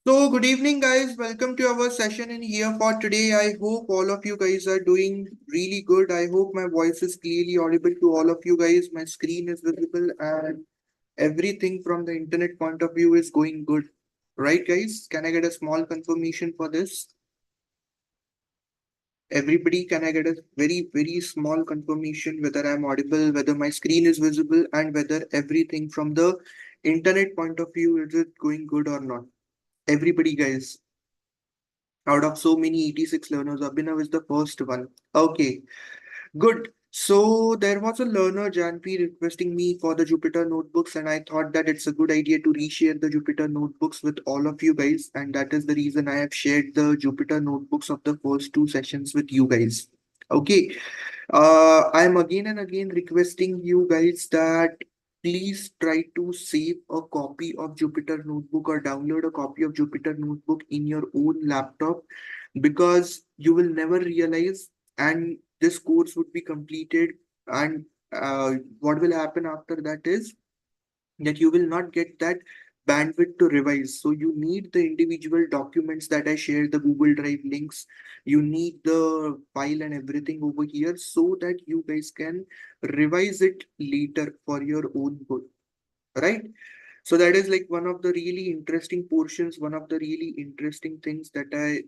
So, good evening, guys. Welcome to our session in here for today. I hope all of you guys are doing really good. I hope my voice is clearly audible to all of you guys. My screen is visible and everything from the internet point of view is going good. Right, guys? Can I get a small confirmation for this? Everybody, can I get a very small confirmation whether I'm audible, whether my screen is visible, and whether everything from the internet point of view is it going good or not? Everybody, guys. Out of so many 86 learners, Abhinav is the first one. Okay, good. So there was a learner, Janpi, requesting me for the Jupyter notebooks, and I thought that it's a good idea to reshare the Jupyter notebooks with all of you guys, and that is the reason I have shared the Jupyter notebooks of the first two sessions with you guys. Okay, I'm again and again requesting you guys that please try to save a copy of Jupyter Notebook or download a copy of Jupyter Notebook in your own laptop because you will never realize and this course would be completed and what will happen after that is that you will not get that bandwidth to revise. So you need the individual documents that I shared, the Google Drive links. You need the file and everything over here so that you guys can revise it later for your own good. Right? So that is like one of the really interesting portions, one of the really interesting things that I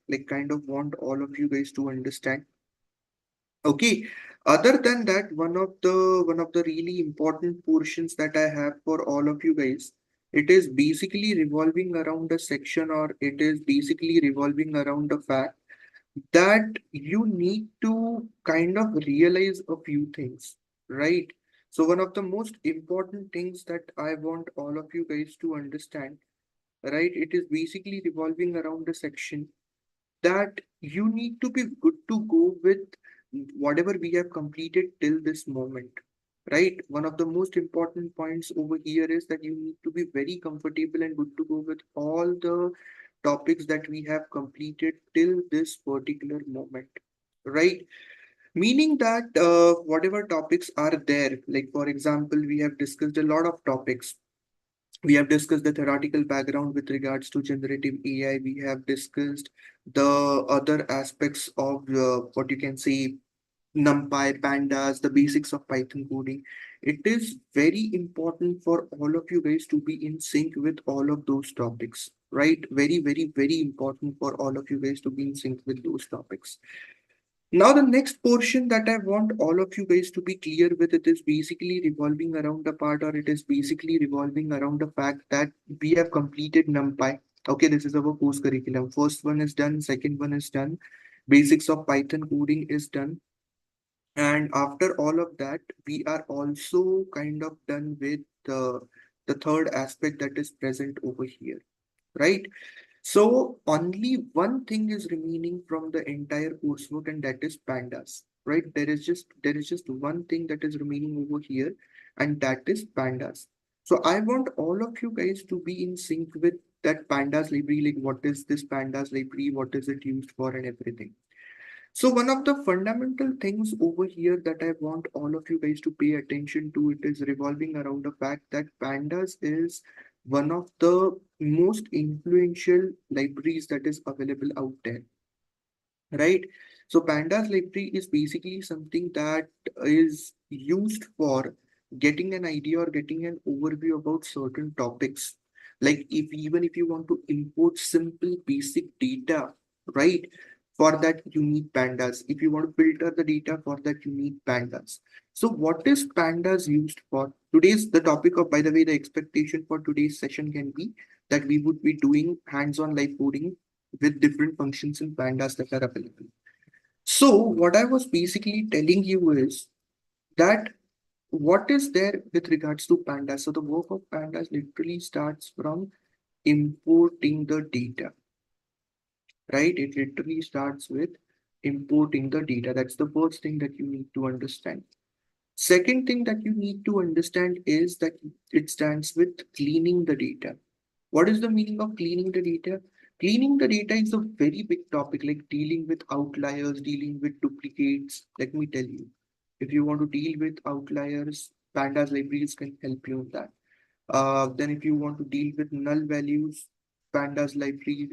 like kind of want all of you guys to understand. Okay. Other than that, one of the really important portions that I have for all of you guys, it is basically revolving around a section or it is basically revolving around the fact that you need to kind of realize a few things, right? So one of the most important things that I want all of you guys to understand, right? It is basically revolving around the section that you need to be good to go with whatever we have completed till this moment, right? One of the most important points over here is that you need to be very comfortable and good to go with all the topics that we have completed till this particular moment, right? Meaning that whatever topics are there, like for example, we have discussed a lot of topics. We have discussed the theoretical background with regards to generative AI. We have discussed the other aspects of what you can say NumPy, pandas, the basics of Python coding. It is very important for all of you guys to be in sync with all of those topics, right? Very important for all of you guys to be in sync with those topics. Now, the next portion that I want all of you guys to be clear with, it is basically revolving around the part, or it is basically revolving around the fact that we have completed NumPy. Okay, this is our course curriculum. First one is done, second one is done, basics of Python coding is done. And after all of that, we are also kind of done with the third aspect that is present over here, right? So only one thing is remaining from the entire coursework, and that is pandas, right? There is just one thing that is remaining over here, and that is pandas. So I want all of you guys to be in sync with that pandas library, like what is this pandas library, what is it used for, and everything. So one of the fundamental things over here that I want all of you guys to pay attention to, it is revolving around the fact that pandas is one of the most influential libraries that is available out there, right? So pandas library is basically something that is used for getting an idea or getting an overview about certain topics. Like if even if you want to import simple basic data, right? For that you need pandas. If you want to filter the data, for that you need pandas. So what is pandas used for? Today's the topic of, by the way, the expectation for today's session can be that we would be doing hands-on live coding with different functions in pandas that are available. So what I was basically telling you is that what is there with regards to pandas. So the work of pandas literally starts from importing the data, right? It literally starts with importing the data. That's the first thing that you need to understand. Second thing that you need to understand is that it stands with cleaning the data. What is the meaning of cleaning the data? Cleaning the data is a very big topic, like dealing with outliers, dealing with duplicates. Let me tell you, if you want to deal with outliers, pandas libraries can help you in that. Then if you want to deal with null values, pandas library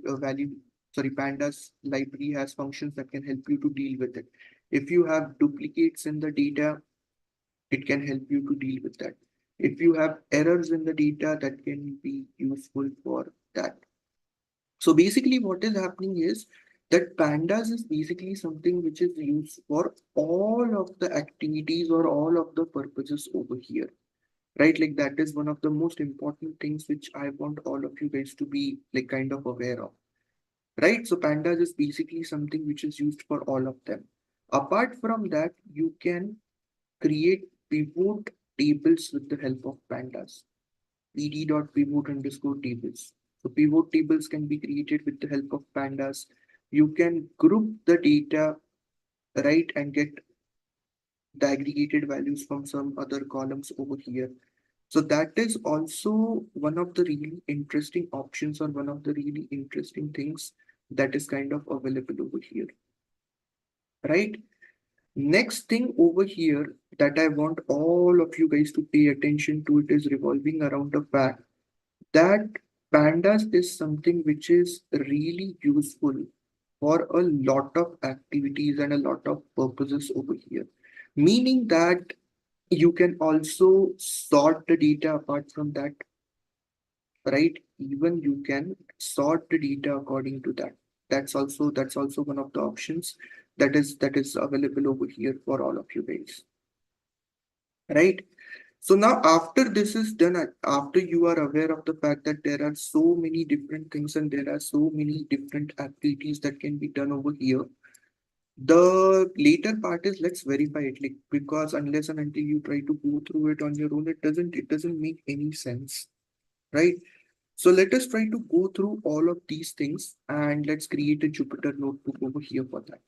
pandas library has functions that can help you to deal with it. If you have duplicates in the data, it can help you to deal with that. If you have errors in the data, that can be useful for that. So basically what is happening is that pandas is basically something which is used for all of the activities or all of the purposes over here, right? Like that is one of the most important things which I want all of you guys to be like kind of aware of, right? So pandas is basically something which is used for all of them. Apart from that, you can create pivot tables with the help of pandas. pd.pivot_tables. So pivot tables can be created with the help of pandas. You can group the data, right, and get the aggregated values from some other columns over here. So that is also one of the really interesting options or one of the really interesting things that is kind of available over here, right? Next thing over here that I want all of you guys to pay attention to, it is revolving around the fact that pandas is something which is really useful for a lot of activities and a lot of purposes over here. Meaning that you can also sort the data apart from that, right? Even you can sort the data according to that. That's also one of the options that is available over here for all of you guys, right? So now after this is done, after you are aware of the fact that there are so many different things and there are so many different activities that can be done over here, the later part is let's verify it, like because unless and until you try to go through it on your own, it doesn't make any sense, right? So let us try to go through all of these things and let's create a Jupyter notebook over here for that.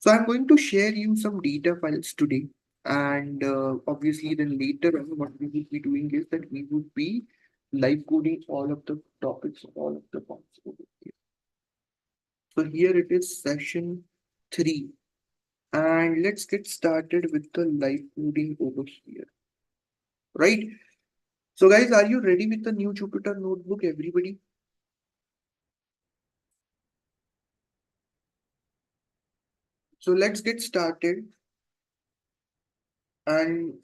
So I'm going to share you some data files today. And obviously then later on what we will be doing is that we would be live coding all of the topics, all of the points over here. So here it is session 3. And let's get started with the live coding over here, right? So guys, are you ready with the new Jupyter notebook, everybody? So let's get started. And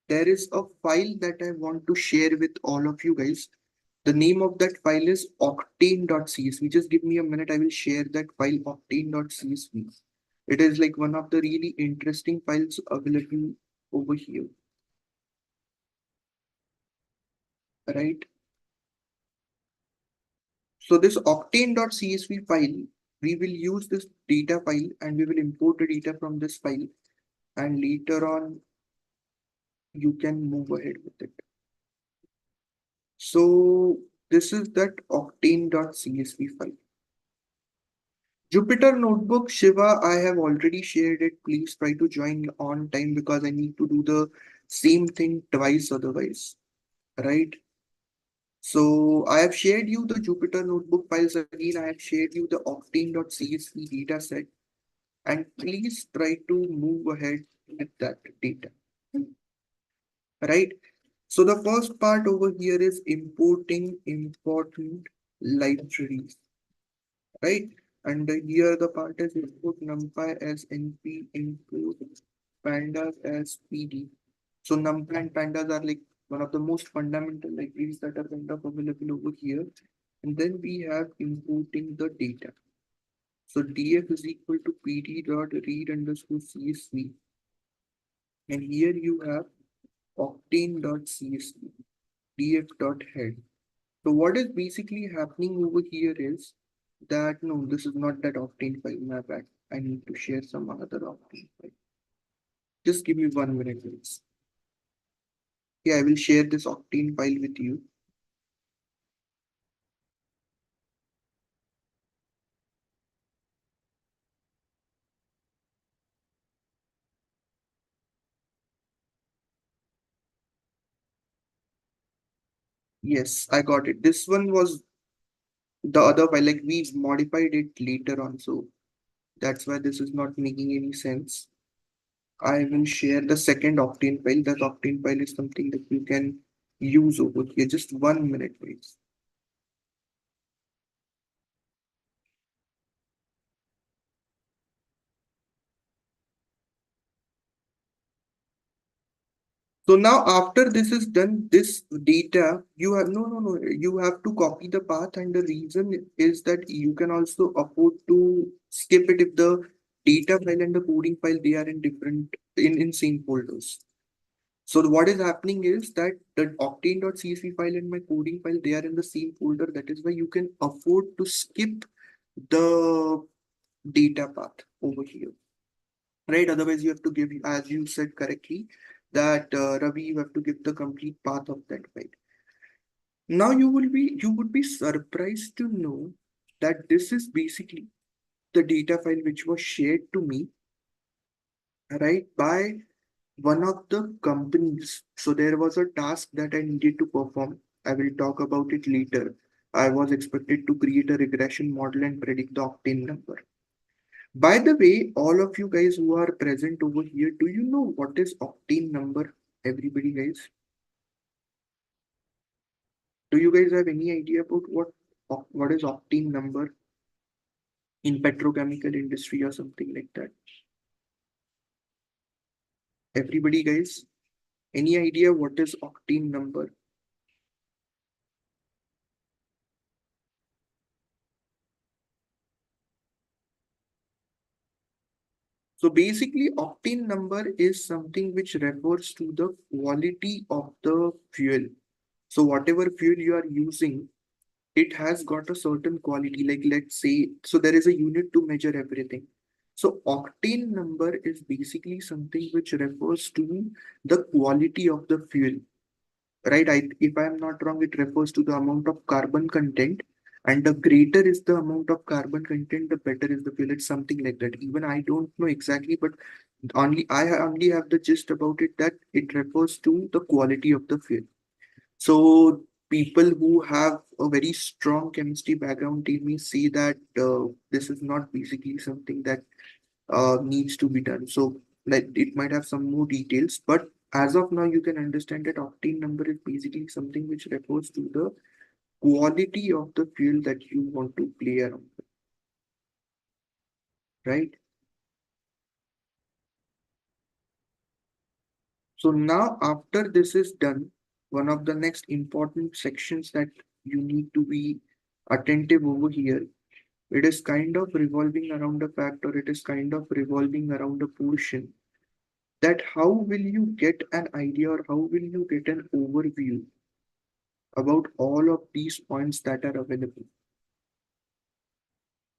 there is a file that I want to share with all of you guys. The name of that file is octane.csv. Just give me a minute. I will share that file octane.csv. It is like one of the really interesting files available over here, right? So this octane.csv file, we will use this data file and we will import the data from this file. And later on, you can move ahead with it. So this is that octane.csv file. Jupyter Notebook, Shiva, I have already shared it. Please try to join on time because I need to do the same thing twice otherwise, right? So I have shared you the Jupyter Notebook files again. I have shared you the octane.csv data set and please try to move ahead with that data, right? So the first part over here is importing important libraries, right? And here the part is import numpy as np, import pandas as pd. So numpy and pandas are like one of the most fundamental libraries that are kind of available over here. And then we have importing the data. So df is equal to pd dot read underscore csv. And here you have octane dot csv, df dot head. So what is basically happening over here is that no, this is not that octane file, my bad. I need to share some other octane file. Just give me 1 minute, please. Yeah, I will share this octane file with you. Yes, I got it. This one was the other file, like we modified it later on, so that's why this is not making any sense. I will share the second octane file. That octane file is something that you can use over here. Just 1 minute, please. So now after this is done, this data, you have no, you have to copy the path, and the reason is that you can also afford to skip it if the data file and the coding file they are in different in same folders. So what is happening is that the octane.csv file and my coding file they are in the same folder. That is why you can afford to skip the data path over here, right? Otherwise, you have to give, as you said correctly, that Ravi, you have to give the complete path of that file. Now you would be surprised to know that this is basically the data file which was shared to me, right, by one of the companies. So there was a task that I needed to perform. I will talk about it later. I was expected to create a regression model and predict the octane number. By the way, all of you guys who are present over here, do you know what is octane number? Everybody, guys, do you guys have any idea about what is octane number in petrochemical industry or something like that? Everybody, guys, any idea what is octane number? So basically, octane number is something which refers to the quality of the fuel. So whatever fuel you are using, it has got a certain quality. Like let's say, so there is a unit to measure everything. So octane number is basically something which refers to the quality of the fuel, right? If I'm not wrong, it refers to the amount of carbon content, and the greater is the amount of carbon content, the better is the fuel. It's something like that. Even I don't know exactly, but I only have the gist about it that it refers to the quality of the fuel. So people who have a very strong chemistry background tell me say that this is not basically something that needs to be done. So like it might have some more details, but as of now, you can understand that octane number is basically something which refers to the quality of the fuel that you want to play around with, right? So now after this is done, one of the next important sections that you need to be attentive over here, it is kind of revolving around a fact, or it is kind of revolving around a portion that how will you get an idea or how will you get an overview about all of these points that are available,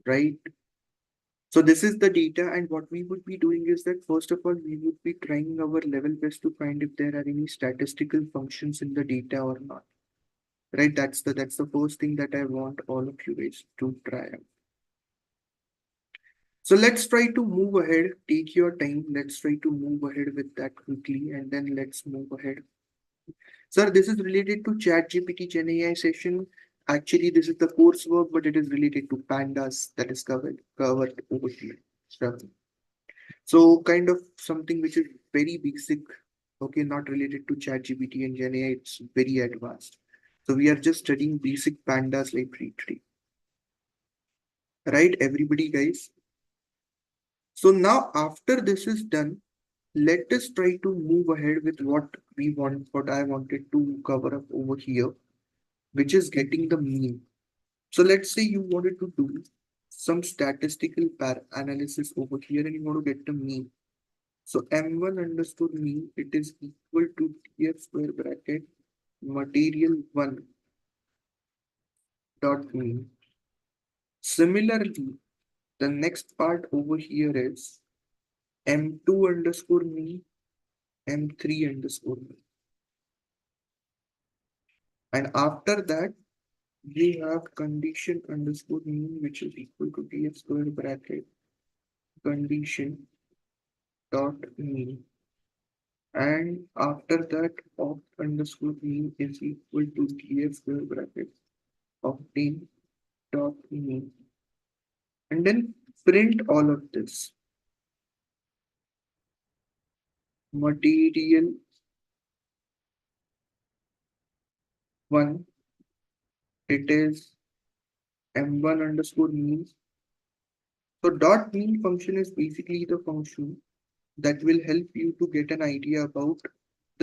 right? So this is the data, and what we would be doing is that first of all, we would be trying our level best to find if there are any statistical functions in the data or not, right? That's the first thing that I want all of you guys to try out. So let's try to move ahead. Take your time. Let's try to move ahead with that quickly, and then let's move ahead. Sir, this is related to ChatGPT Gen AI session. Actually, this is the coursework, but it is related to pandas that is covered over here. So kind of something which is very basic, okay, not related to ChatGPT and Gen AI. It's very advanced. So we are just studying basic pandas library tree, right? Everybody, guys. So now after this is done, let us try to move ahead with what I wanted to cover up over here, which is getting the mean. So let's say you wanted to do some statistical analysis over here and you want to get the mean. So M1 underscore mean, it is equal to TF square bracket material 1 dot mean. Similarly, the next part over here is M2 underscore mean, M3 underscore mean. And after that, we have condition underscore mean, which is equal to TF square bracket condition dot mean. And after that, opt underscore mean is equal to TF square bracket octane dot mean. And then print all of this. Material 1, it is M1 underscore mean. So dot mean function is basically the function that will help you to get an idea about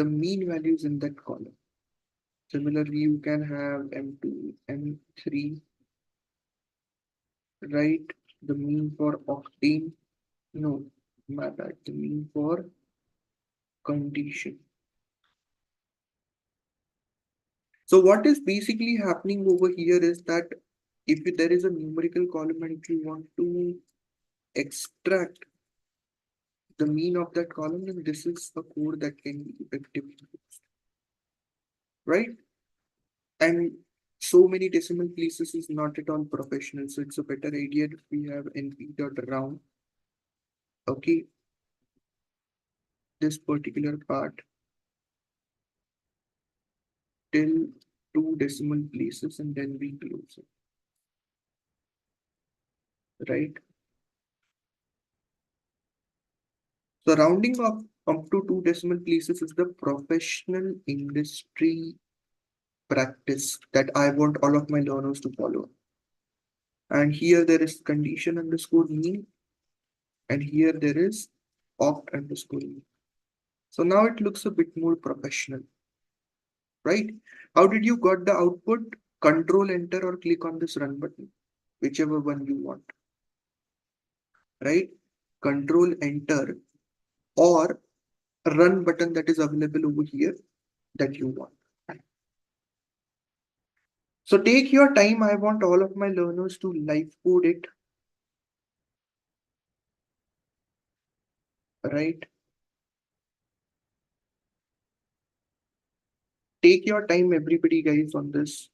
the mean values in that column. Similarly, you can have M2, M3, right? The mean for octane, no, my bad, the mean for condition. So what is basically happening over here is that if there is a numerical column and if you want to extract the mean of that column, then this is a code that can be effectively used, right? And so many decimal places is not at all professional, so it's a better idea if we have np.round, okay, this particular part till two decimal places and then we close it, right? So rounding up to two decimal places is the professional industry practice that I want all of my learners to follow. And here there is condition underscore mean, and here there is opt underscore mean. So now it looks a bit more professional, right? How did you got the output? Control enter or click on this run button, whichever one you want, right? Control enter or run button that is available over here that you want. So take your time. I want all of my learners to live code it, right? Take your time, everybody, guys, on this.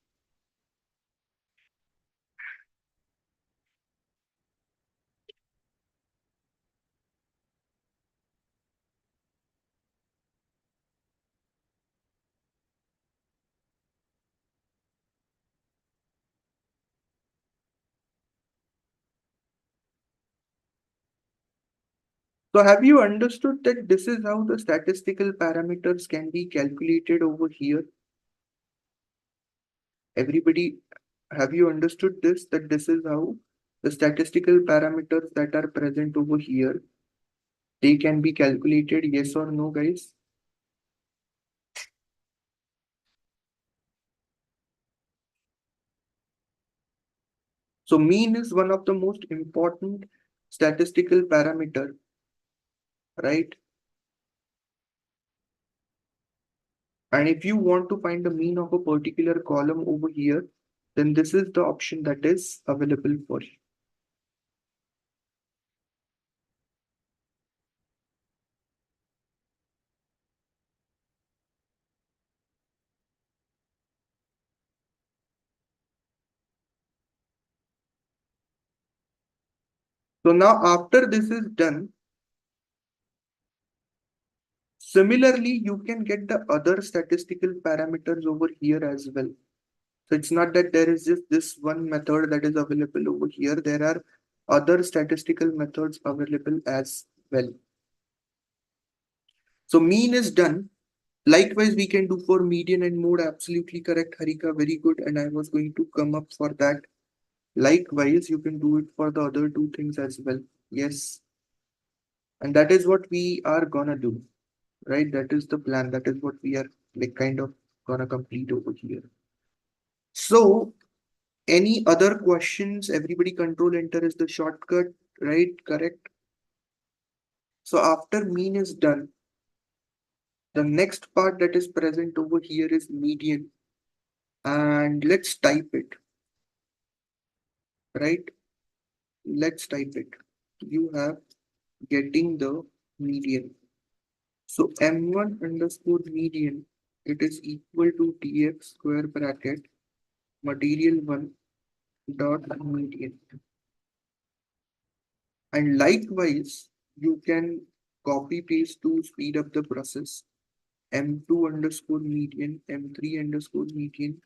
So have you understood that this is how the statistical parameters can be calculated over here? Everybody, have you understood this? That this is how the statistical parameters that are present over here, they can be calculated, yes or no, guys? So mean is one of the most important statistical parameter, right? And if you want to find the mean of a particular column over here, then this is the option that is available for you. So now after this is done, similarly, you can get the other statistical parameters over here as well. So it's not that there is just this one method that is available over here. There are other statistical methods available as well. So mean is done. Likewise, we can do for median and mode. Absolutely correct, Harika. Very good. And I was going to come up for that. Likewise, you can do it for the other two things as well. Yes. And that is what we are gonna do, right? That is the plan. That is what we are like kind of gonna complete over here. So any other questions? Everybody control enter is the shortcut, right? Correct. So after mean is done, the next part that is present over here is median. And let's type it, right? Let's type it. You have getting the median. So M1 underscore median, it is equal to TF square bracket material 1 dot median. And likewise, you can copy paste to speed up the process. M2 underscore median, M3 underscore median,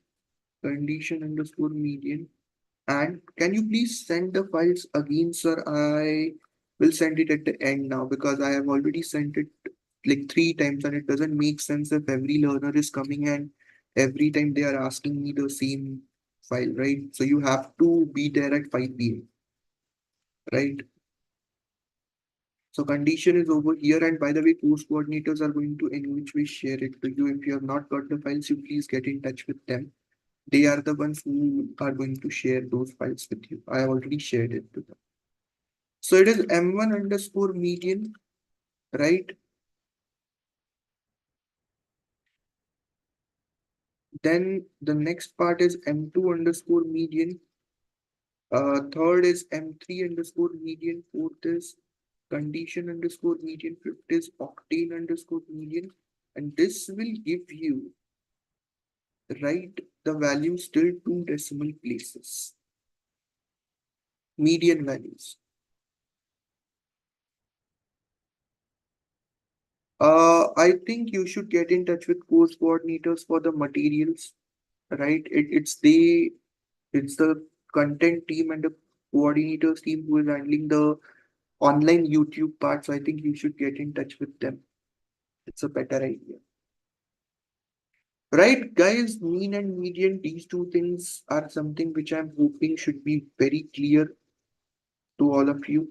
condition underscore median. And can you please send the files again, sir? I will send it at the end now because I have already sent it like 3 times and it doesn't make sense if every learner is coming and every time they are asking me the same file, right? So you have to be there at 5 p.m., right? So condition is over here. And by the way, course coordinators are going to in which way share it to you. If you have not got the files, you please get in touch with them. They are the ones who are going to share those files with you. I have already shared it to them. So it is M1 underscore median, right? Then the next part is M2 underscore median. Third is M3 underscore median. Fourth is condition underscore median. Fifth is octane underscore median. And this will give you, right, the values till two decimal places. Median values. I think you should get in touch with course coordinators for the materials, right? It's the content team and the coordinators team who is handling the online YouTube part. So I think you should get in touch with them. It's a better idea. Right, guys, mean and median, these two things are something which I'm hoping should be very clear to all of you.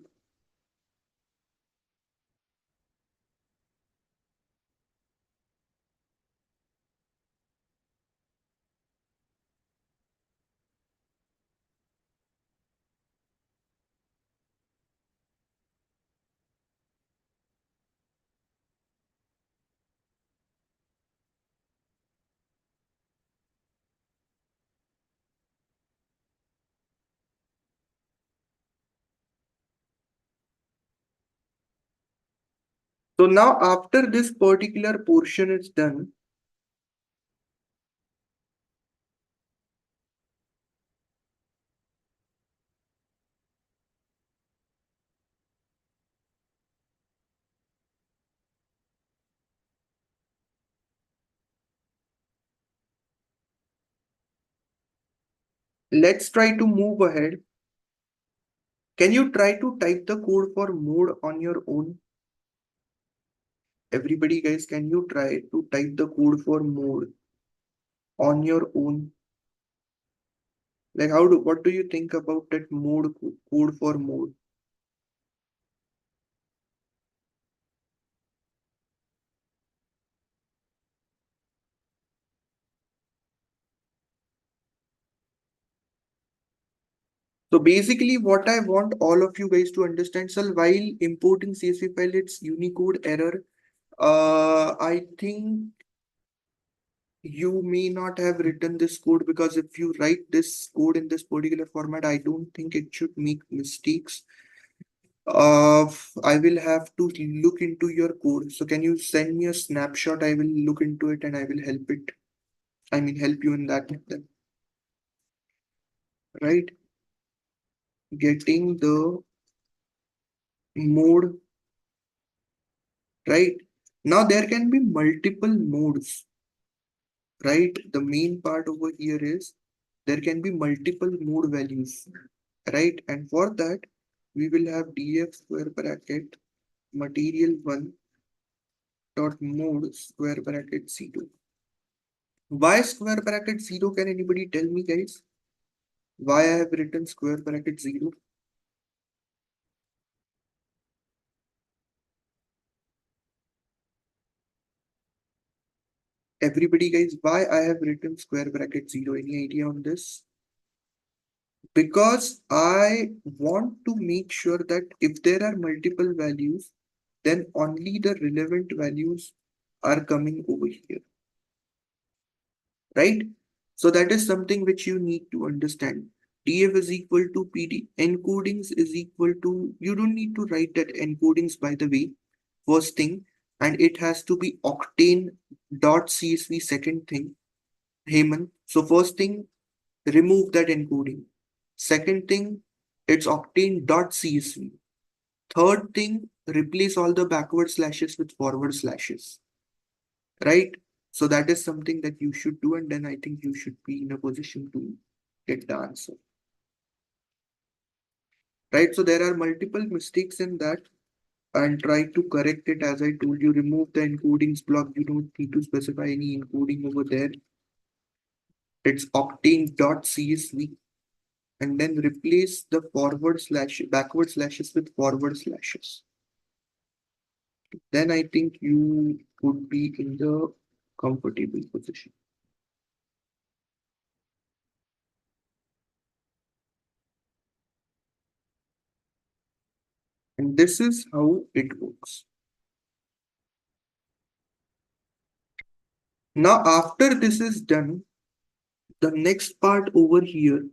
So now after this particular portion is done, let's try to move ahead. Can you try to type the code for mode on your own? Everybody, guys, can you try to type the code for mode on your own? Like, what do you think about that code for mode? So basically, what I want all of you guys to understand, so while importing CSV file, it's Unicode error. I think you may not have written this code because if you write this code in this particular format, I don't think it should make mistakes. I will have to look into your code. So can you send me a snapshot? I will look into it and I will help it. I mean, help you in that, right? Getting the mode, right? Now there can be multiple modes, right? The main part over here is there can be multiple mode values, right? And for that, we will have df square bracket material one dot mode square bracket 0. Why square bracket 0? Can anybody tell me, guys? Why I have written square bracket 0? Everybody, guys, why I have written square bracket 0? Any idea on this? Because I want to make sure that if there are multiple values, then only the relevant values are coming over here, right? So that is something which you need to understand. DF is equal to PD. Encodings is equal to, you don't need to write that encodings by the way, first thing, and it has to be octane dot CSV second thing, Heyman. So first thing, remove that encoding. Second thing, it's octane dot CSV. Third thing, replace all the backward slashes with forward slashes, right? So that is something that you should do, and then I think you should be in a position to get the answer, right? So there are multiple mistakes in that, and try to correct it. As I told you, remove the encodings block. You don't need to specify any encoding over there. It's octane dot CSV, and then replace the forward slash backward slashes with forward slashes. then I think you would be in the comfortable position. And this is how it works. Now, after this is done, the next part over here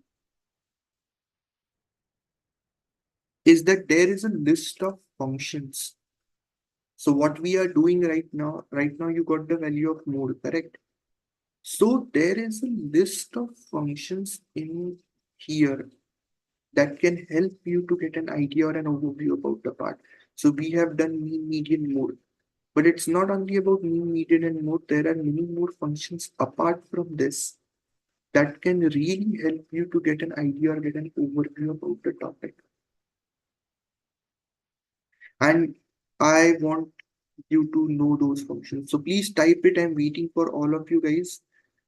is that there is a list of functions. So what we are doing right now you got the value of mode, correct? So there is a list of functions in here that can help you to get an idea or an overview about the part. So we have done mean, median, mode. But it's not only about mean, median, and mode. There are many more functions apart from this that can really help you to get an idea or get an overview about the topic. And I want you to know those functions. So please type it. I'm waiting for all of you guys.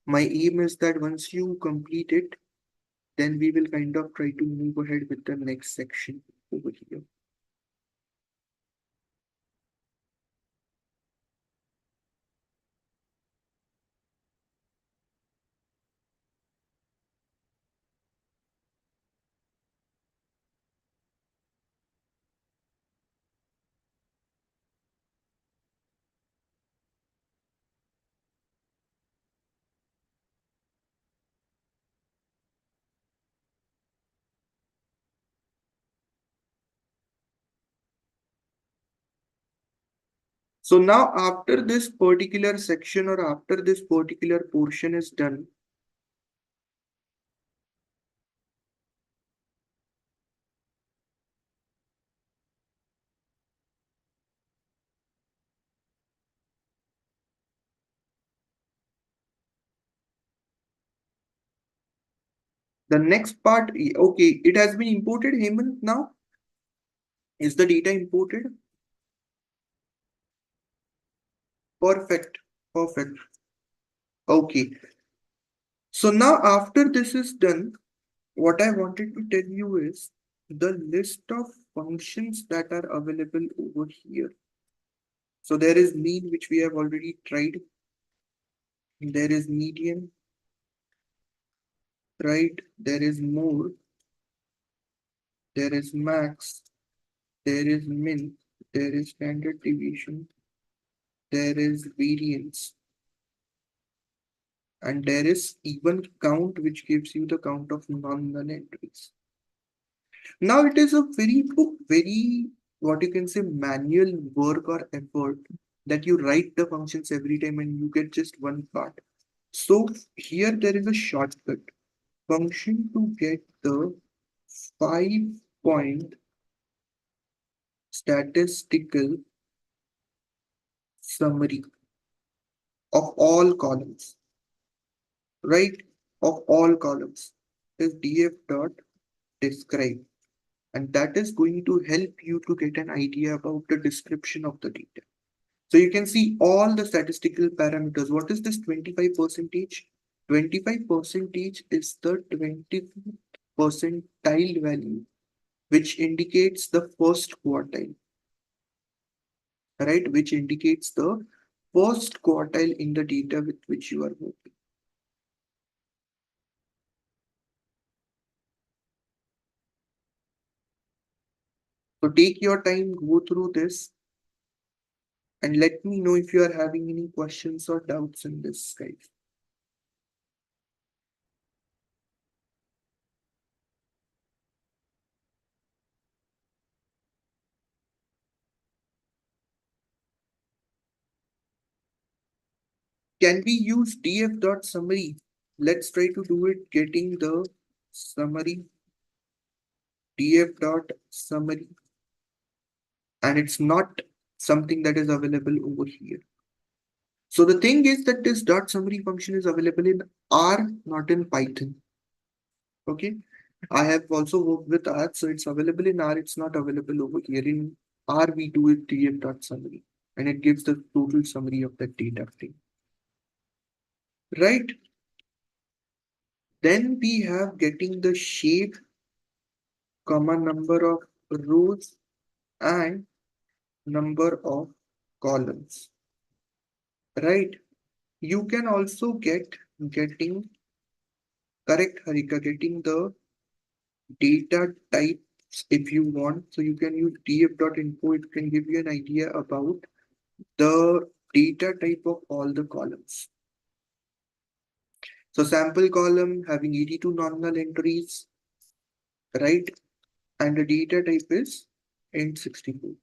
My aim is that once you complete it, then we will kind of try to move ahead with the next section over here. So now after this particular section or after this particular portion is done, the next part, okay, it has been imported, Hemant, now. Is the data imported? Perfect. Perfect. Okay. So now after this is done, what I wanted to tell you is the list of functions that are available over here. So there is mean, which we have already tried. There is median, right? There is mode. There is max. There is min. There is standard deviation. There is variance. And there is even count, which gives you the count of non-null entries. Now it is a very, what you can say, manual work or effort that you write the functions every time and you get just one part. So here there is a shortcut function to get the 5-point statistical summary of all columns, right? Of all columns is df dot describe, and that is going to help you to get an idea about the description of the data. So you can see all the statistical parameters. What is this 25 percentage? 25 percentage is the 25th percentile value, which indicates the first quartile, right? Which indicates the first quartile in the data with which you are working. So take your time, go through this, and let me know if you are having any questions or doubts in this, guys. Can we use df.summary? Let's try to do it getting the summary, df.summary, and it's not something that is available over here. So the thing is that this dot summary function is available in R, not in Python. Okay. I have also worked with R, so it's available in R, it's not available over here. In R, we do it df.summary, and it gives the total summary of that data frame. Right? Then we have getting the shape, comma, number of rows and number of columns, right? You can also getting correct, Harika, getting the data types if you want. So you can use df.info. It can give you an idea about the data type of all the columns. So sample column having 82 non-null entries, right? And the data type is int64.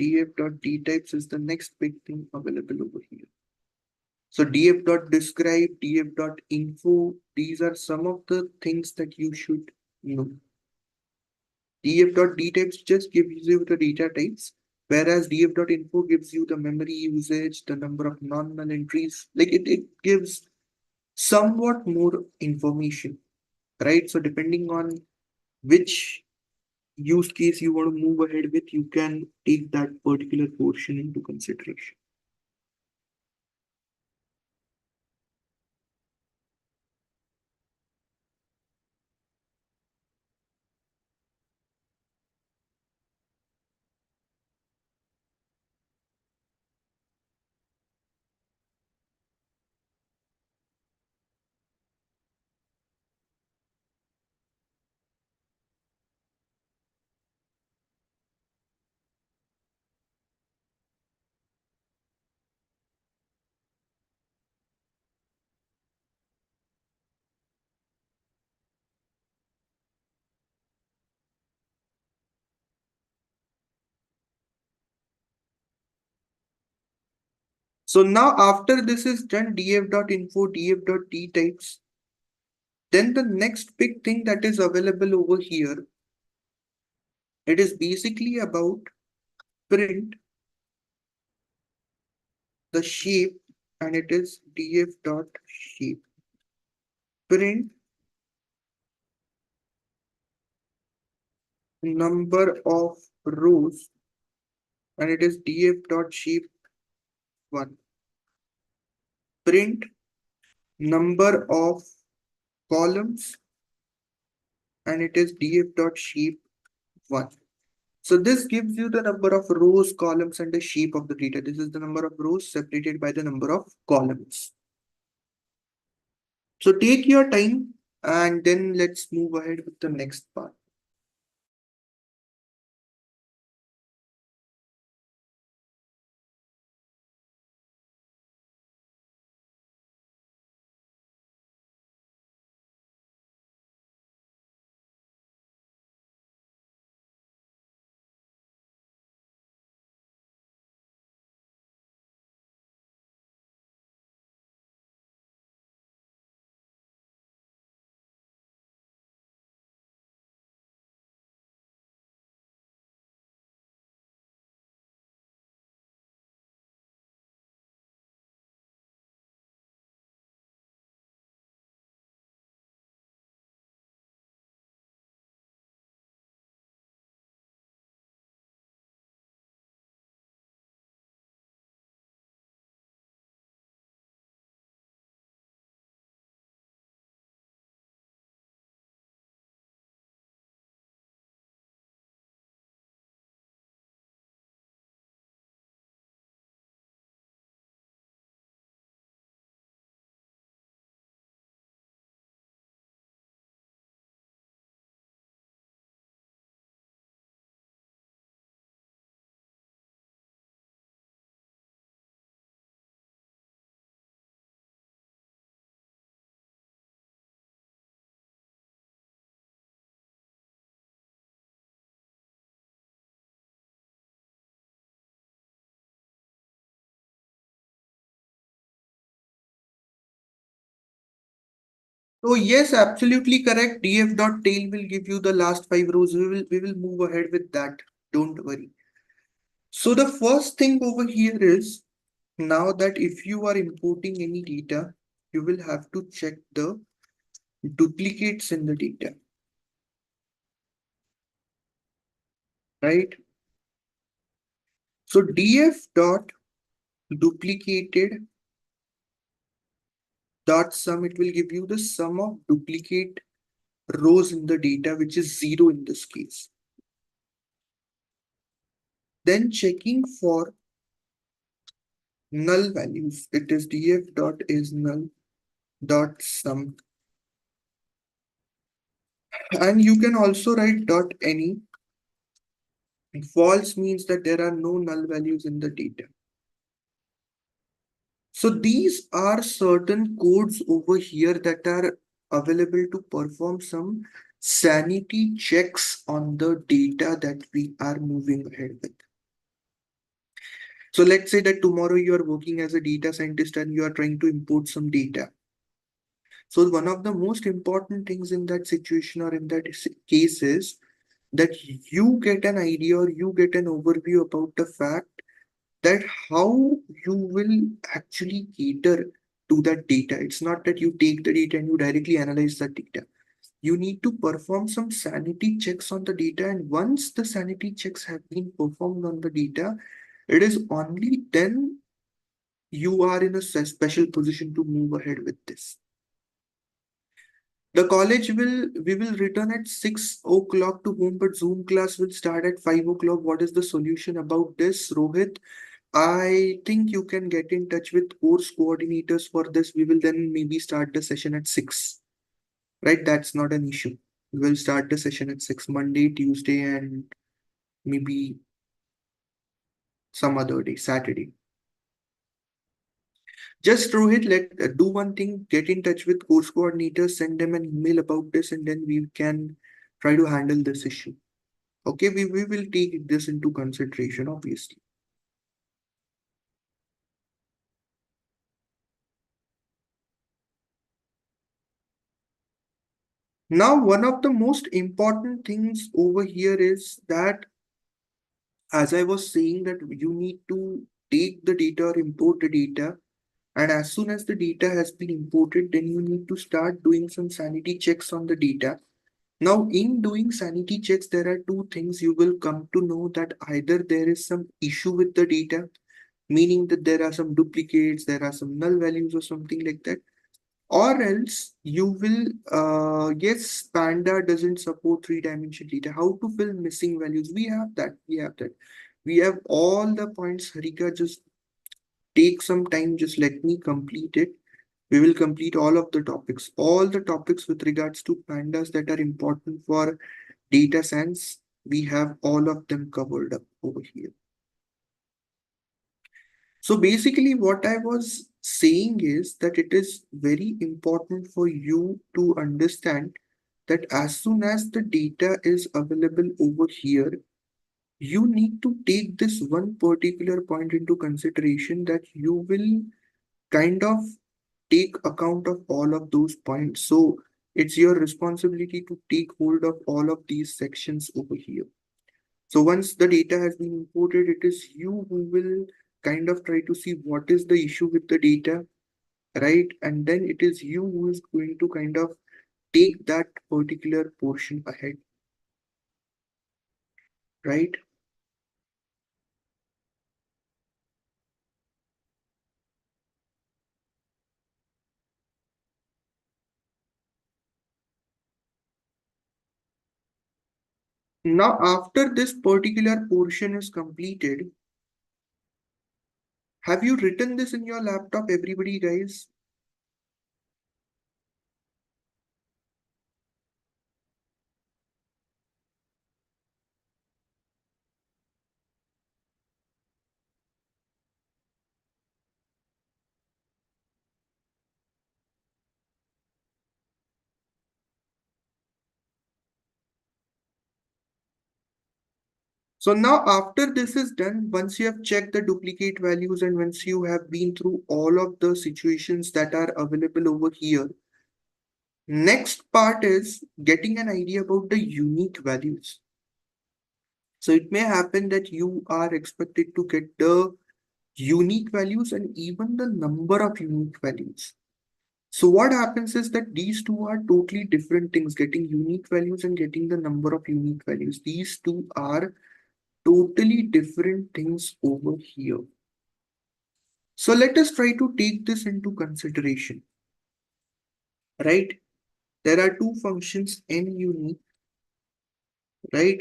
df.dtypes is the next big thing available over here. So df.describe, df.info, these are some of the things that you should know. df.dtypes just gives you the data types, whereas df.info gives you the memory usage, the number of non-null entries. Like it gives somewhat more information, right? So depending on which use case you want to move ahead with, you can take that particular portion into consideration. So now after this is done, df.info, df.dtypes, then the next big thing that is available over here, it is basically about print the shape, and it is df.shape. Print number of rows, and it is df.shape1. Print number of columns, and it is df.shape1. So this gives you the number of rows, columns, and the shape of the data. This is the number of rows separated by the number of columns. So take your time and then let's move ahead with the next part. So yes, absolutely correct. df.tail will give you the last 5 rows. We will move ahead with that. Don't worry. So the first thing over here is now that if you are importing any data, you will have to check the duplicates in the data, right? So df dot duplicated dot sum, it will give you the sum of duplicate rows in the data, which is 0 in this case. then checking for null values. It is df dot is null dot sum, and you can also write dot any. False means that there are no null values in the data. So these are certain codes over here that are available to perform some sanity checks on the data that we are moving ahead with. So let's say that tomorrow you are working as a data scientist and you are trying to import some data. So one of the most important things in that situation or in that case is that you get an idea or you get an overview about the fact that how you will actually cater to that data. It's not that you take the data and you directly analyze the data. You need to perform some sanity checks on the data, and once the sanity checks have been performed on the data, it is only then you are in a special position to move ahead with this. The college we will return at 6 o'clock to home, but Zoom class will start at 5 o'clock. What is the solution about this, Rohit? I think you can get in touch with course coordinators for this. We will then maybe start the session at 6, right? That's not an issue. We will start the session at 6, Monday, Tuesday, and maybe some other day, Saturday. Just Rohit, do one thing, get in touch with course coordinators, send them an email about this, and then we can try to handle this issue. Okay, we will take this into consideration, obviously. Now, one of the most important things over here is that, as I was saying, that you need to take the data or import the data. And as soon as the data has been imported, then you need to start doing some sanity checks on the data. Now, in doing sanity checks, there are two things you will come to know: that either there is some issue with the data, meaning that there are some duplicates, there are some null values or something like that, or else you will, yes, Panda doesn't support three-dimensional data. How to fill missing values? We have that. We have that. We have all the points. Harika, just take some time. Just let me complete it. We will complete all the topics with regards to pandas that are important for data science. We have all of them covered up over here. So basically, what I was saying is that it is very important for you to understand that as soon as the data is available over here, you need to take this one particular point into consideration, that you will kind of take account of all of those points. So it's your responsibility to take hold of all of these sections over here. So once the data has been imported, it is you who will kind of try to see what is the issue with the data, right? And then it is you who is going to kind of take that particular portion ahead, right? Now, after this particular portion is completed, have you written this in your laptop, everybody, guys? So now after this is done, once you have checked the duplicate values and once you have been through all of the situations that are available over here, next part is getting an idea about the unique values. So it may happen that you are expected to get the unique values and even the number of unique values. So what happens is that these two are totally different things, getting unique values and getting the number of unique values. These two are totally different things over here. So let us try to take this into consideration, right? There are two functions, n unique, right?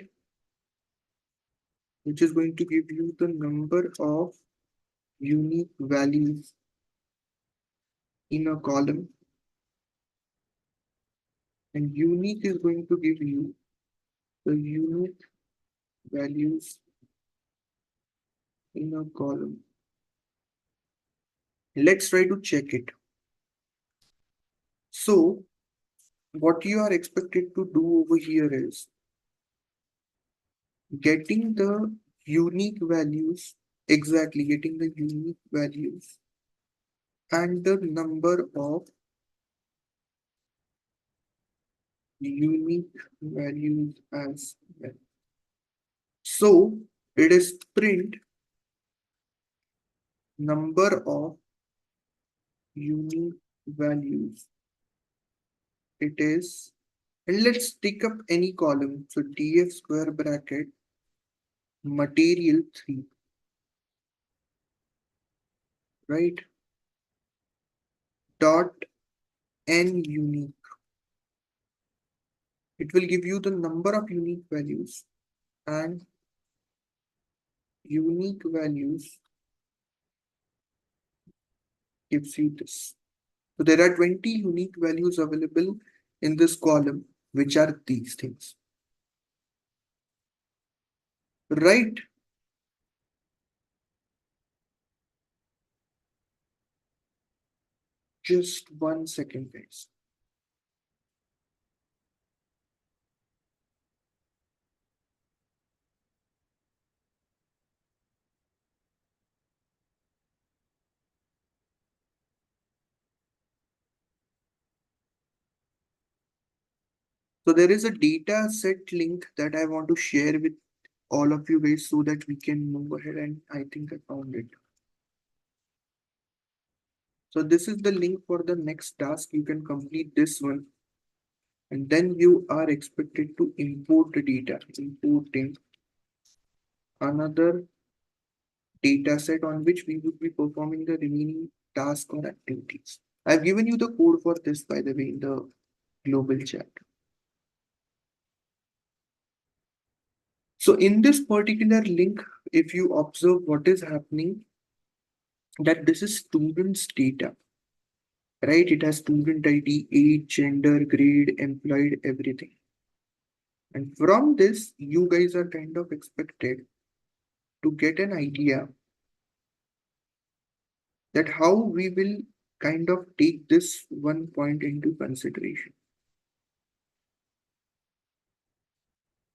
which is going to give you the number of unique values in a column, and unique is going to give you the unique values in a column. Let's try to check it. So what you are expected to do over here is getting the unique values, exactly getting the unique values and the number of unique values as well. So it is print number of unique values. It is, and let's take up any column. So df square bracket material 3, right? Dot n unique. It will give you the number of unique values, and unique values gives you this. So there are 20 unique values available in this column, which are these things, right? Just 1 second, guys. So there is a data set link that I want to share with all of you guys so that we can move ahead, and I think I found it. So this is the link for the next task. You can complete this one, and then you are expected to import the data, importing another data set on which we would be performing the remaining tasks or activities. I've given you the code for this, by the way, in the global chat. So in this particular link, if you observe what is happening, that this is students' data, right? It has student ID, age, gender, grade, employed, everything. And from this, you guys are kind of expected to get an idea that how we will kind of take this one point into consideration.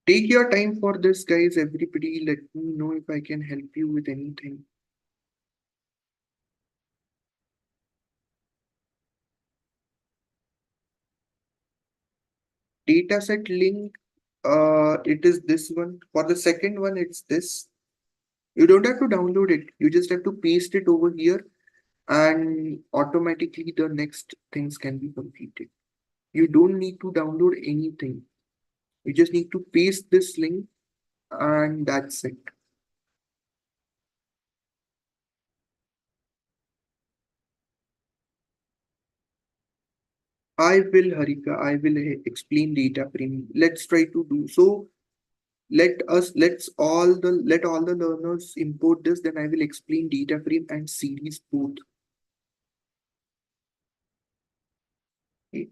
Take your time for this, guys. Everybody, let me know if I can help you with anything. Dataset link, it is this one. For the second one, it's this. You don't have to download it. You just have to paste it over here, and automatically the next things can be completed. You don't need to download anything. You just need to paste this link, and that's it. I will, Harika, I will explain data frame. Let's try to do so. Let all the learners import this, then I will explain data frame and series both. Okay.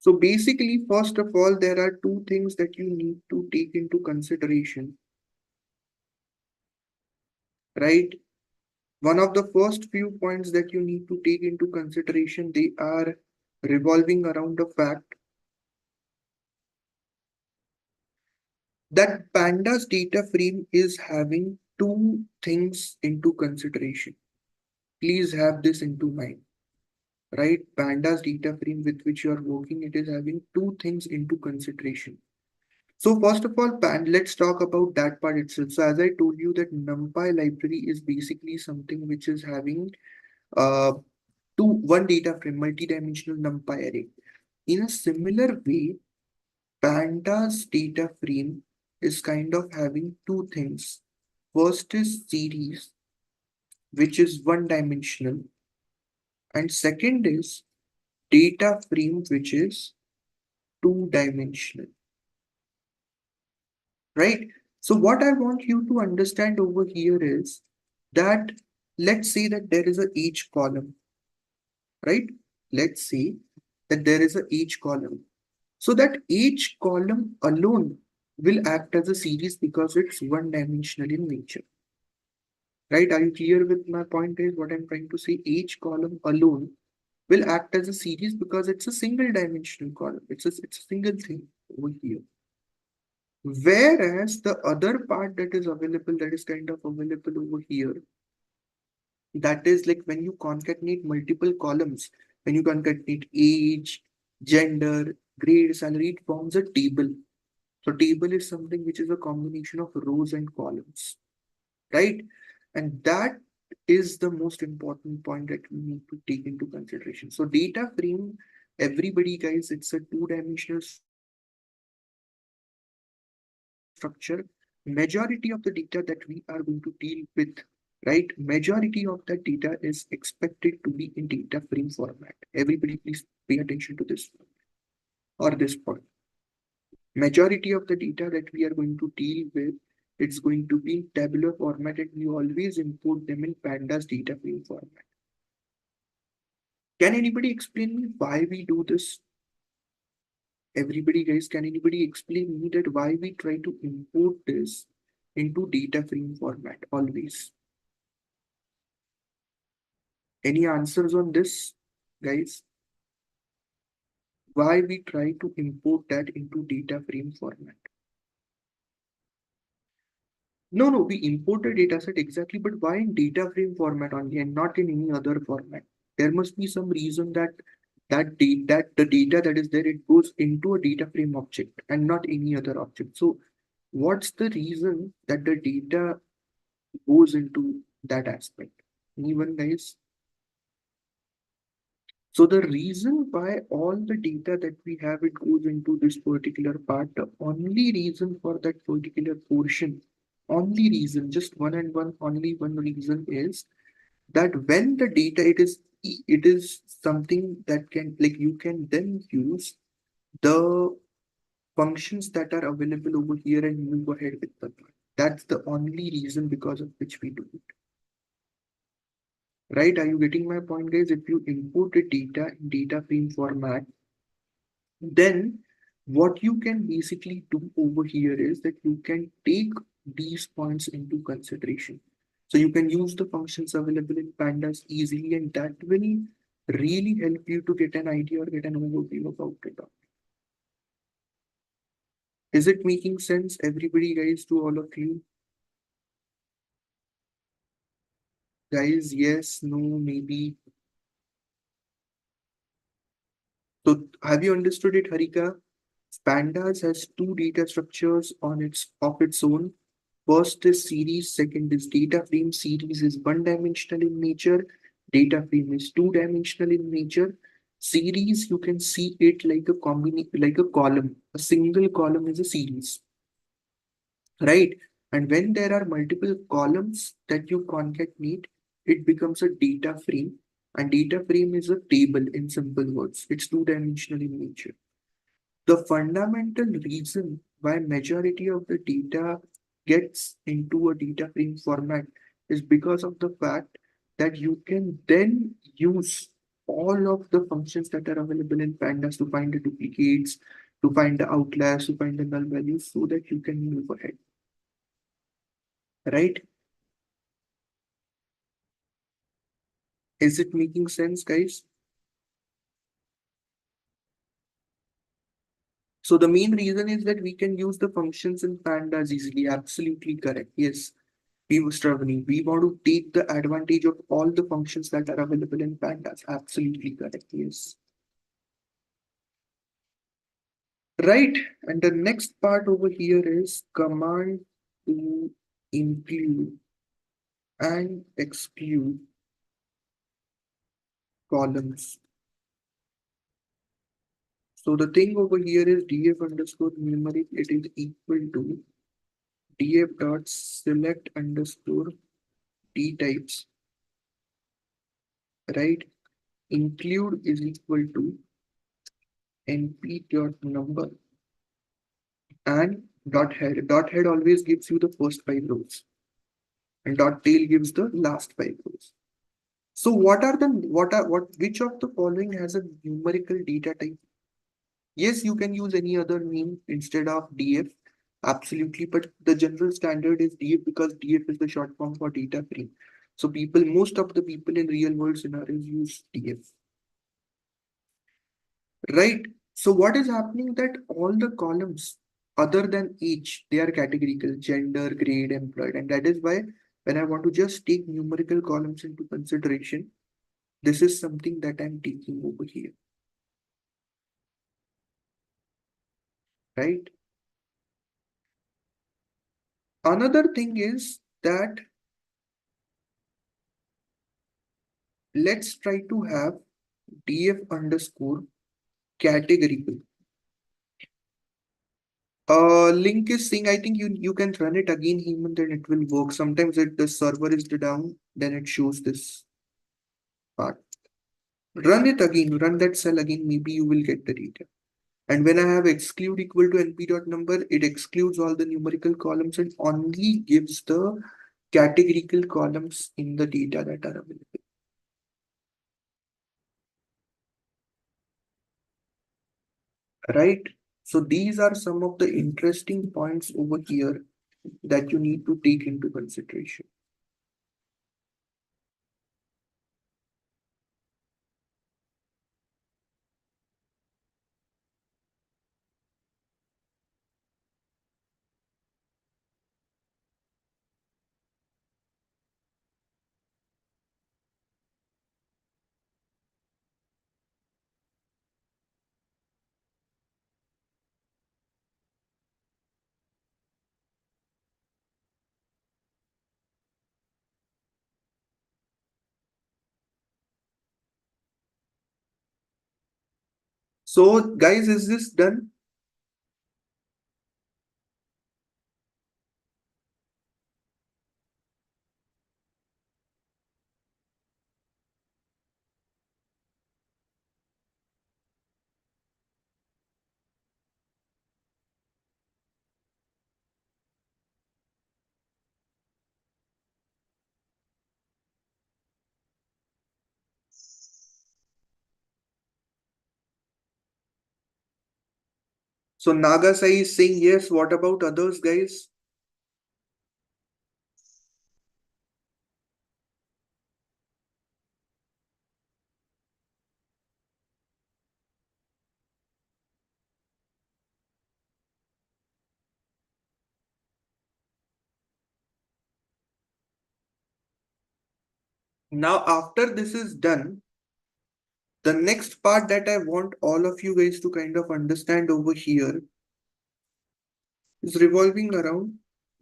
So basically, first of all, there are two things that you need to take into consideration, right? One of the first few points that you need to take into consideration, they are revolving around the fact that pandas data frame is having two things into consideration. Please have this into mind, right? Pandas data frame with which you are working, it is having two things into consideration. So first of all, let's talk about that part itself. So as I told you that NumPy library is basically something which is having uh, one data frame, multi-dimensional NumPy array. In a similar way, Pandas data frame is kind of having two things. First is series, which is one dimensional, and second is data frame, which is two dimensional, right? So what I want you to understand over here is that let's say that there is a each column, right? Let's say that there is a each column. So that each column alone will act as a series because it's one dimensional in nature, right? Are you clear with my point is what I'm trying to say? Each column alone will act as a series because it's a single dimensional column. It's a single thing over here. Whereas the other part that is available, that is kind of available over here, that is like when you concatenate multiple columns, when you concatenate age, gender, grade, salary, it forms a table. So table is something which is a combination of rows and columns, right? And that is the most important point that we need to take into consideration. So data frame, everybody guys, it's a two-dimensional structure. Majority of the data that we are going to deal with, right? Majority of that data is expected to be in data frame format. Everybody please pay attention to this or this point. Majority of the data that we are going to deal with, it's going to be in tabular format, and we always import them in pandas data frame format. Can anybody explain me why we do this? Everybody guys, can anybody explain me that why we try to import this into data frame format always? Any answers on this, guys? Why we try to import that into data frame format? No, no, we import the data set exactly, but why in data frame format only and not in any other format? There must be some reason that that the data that is there, it goes into a data frame object and not any other object. So what's the reason that the data goes into that aspect? Anyone guys? So the reason why all the data that we have, it goes into this particular part, the only reason for that particular portion, only reason, just one and one, only one reason is that when the data, it is something that can, like you can then use the functions that are available over here and move ahead with them. That's the only reason because of which we do it. Right? Are you getting my point, guys? If you import the data in data frame format, then what you can basically do over here is that you can take these points into consideration. So you can use the functions available in pandas easily, and that will really help you to get an idea or get an overview about it. Is it making sense, everybody, guys, to all of you? Guys, yes, no, maybe. So have you understood it, Harika? Pandas has two data structures on its own. First is series, second is data frame. Series is one dimensional in nature, data frame is two dimensional in nature. Series, you can see it like a like a column. A single column is a series, right? And when there are multiple columns that you concatenate, it becomes a data frame. And data frame is a table in simple words. It's two dimensional in nature. The fundamental reason why majority of the data gets into a data frame format is because of the fact that you can then use all of the functions that are available in pandas to find the duplicates, to find the outliers, to find the null values so that you can move ahead, right? Is it making sense, guys? So the main reason is that we can use the functions in pandas easily. Absolutely correct. Yes. We were struggling. We want to take the advantage of all the functions that are available in pandas. Absolutely correct. Yes. Right. And the next part over here is command to include and exclude columns. So the thing over here is df underscore numeric, it is equal to df dot select underscore d types, right? Include is equal to np dot number and dot head. Dot head always gives you the first five rows, and dot tail gives the last five rows. So which of the following has a numerical data type? Yes, you can use any other name instead of df, absolutely, but the general standard is df because df is the short form for data frame. So most of the people in real world scenarios use df, right? So what is happening that all the columns other than age, they are categorical: gender, grade, employed, and that is why when I want to just take numerical columns into consideration, this is something that I'm taking over here, right? Another thing is that let's try to have df underscore categorical. Link is saying, I think you can run it again, Hemant, and it will work. Sometimes the server is down, then it shows this part. Run it again, run that cell again, maybe you will get the data. And when I have exclude equal to np dot number, it excludes all the numerical columns and only gives the categorical columns in the data that are available. Right? So these are some of the interesting points over here that you need to take into consideration. So guys, is this done? So Nagasai is saying yes. What about others, guys? Now, after this is done, the next part that I want all of you guys to kind of understand over here is revolving around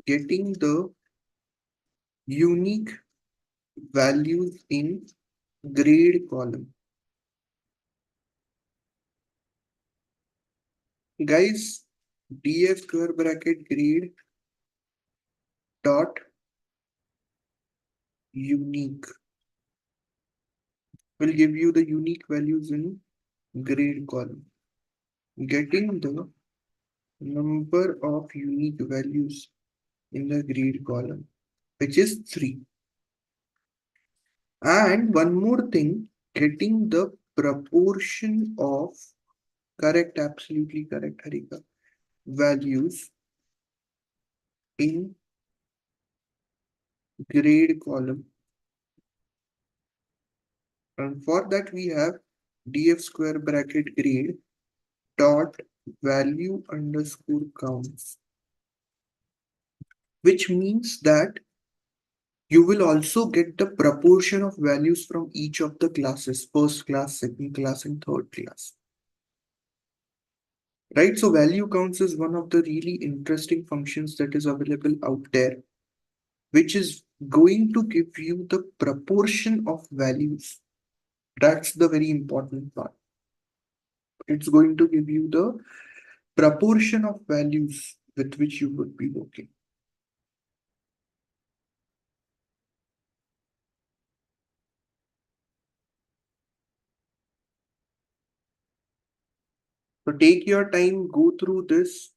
getting the unique values in grade column. Guys, df square bracket grade dot unique will give you the unique values in grade column. Getting the number of unique values in the grade column, which is 3. And one more thing, getting the proportion of correct, absolutely correct, Harika, values in grade column. And for that we have df square bracket grade dot value underscore counts, which means that you will also get the proportion of values from each of the classes: first class, second class, and third class. Right? So value counts is one of the really interesting functions that is available out there, which is going to give you the proportion of values. That's the very important part. It's going to give you the proportion of values with which you would be working. So take your time, go through this.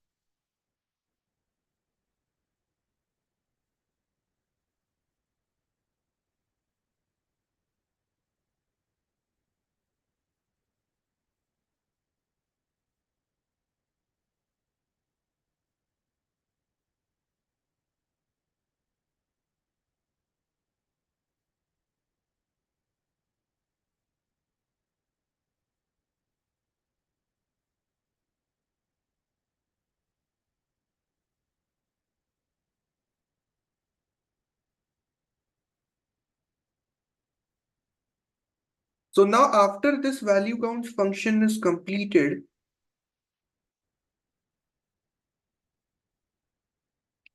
So now after this value count function is completed,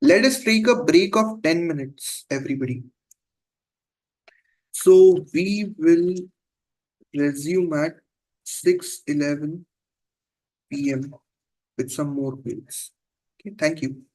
let us take a break of 10 minutes, everybody. So we will resume at 6:11 p.m. with some more quiz. Okay, thank you.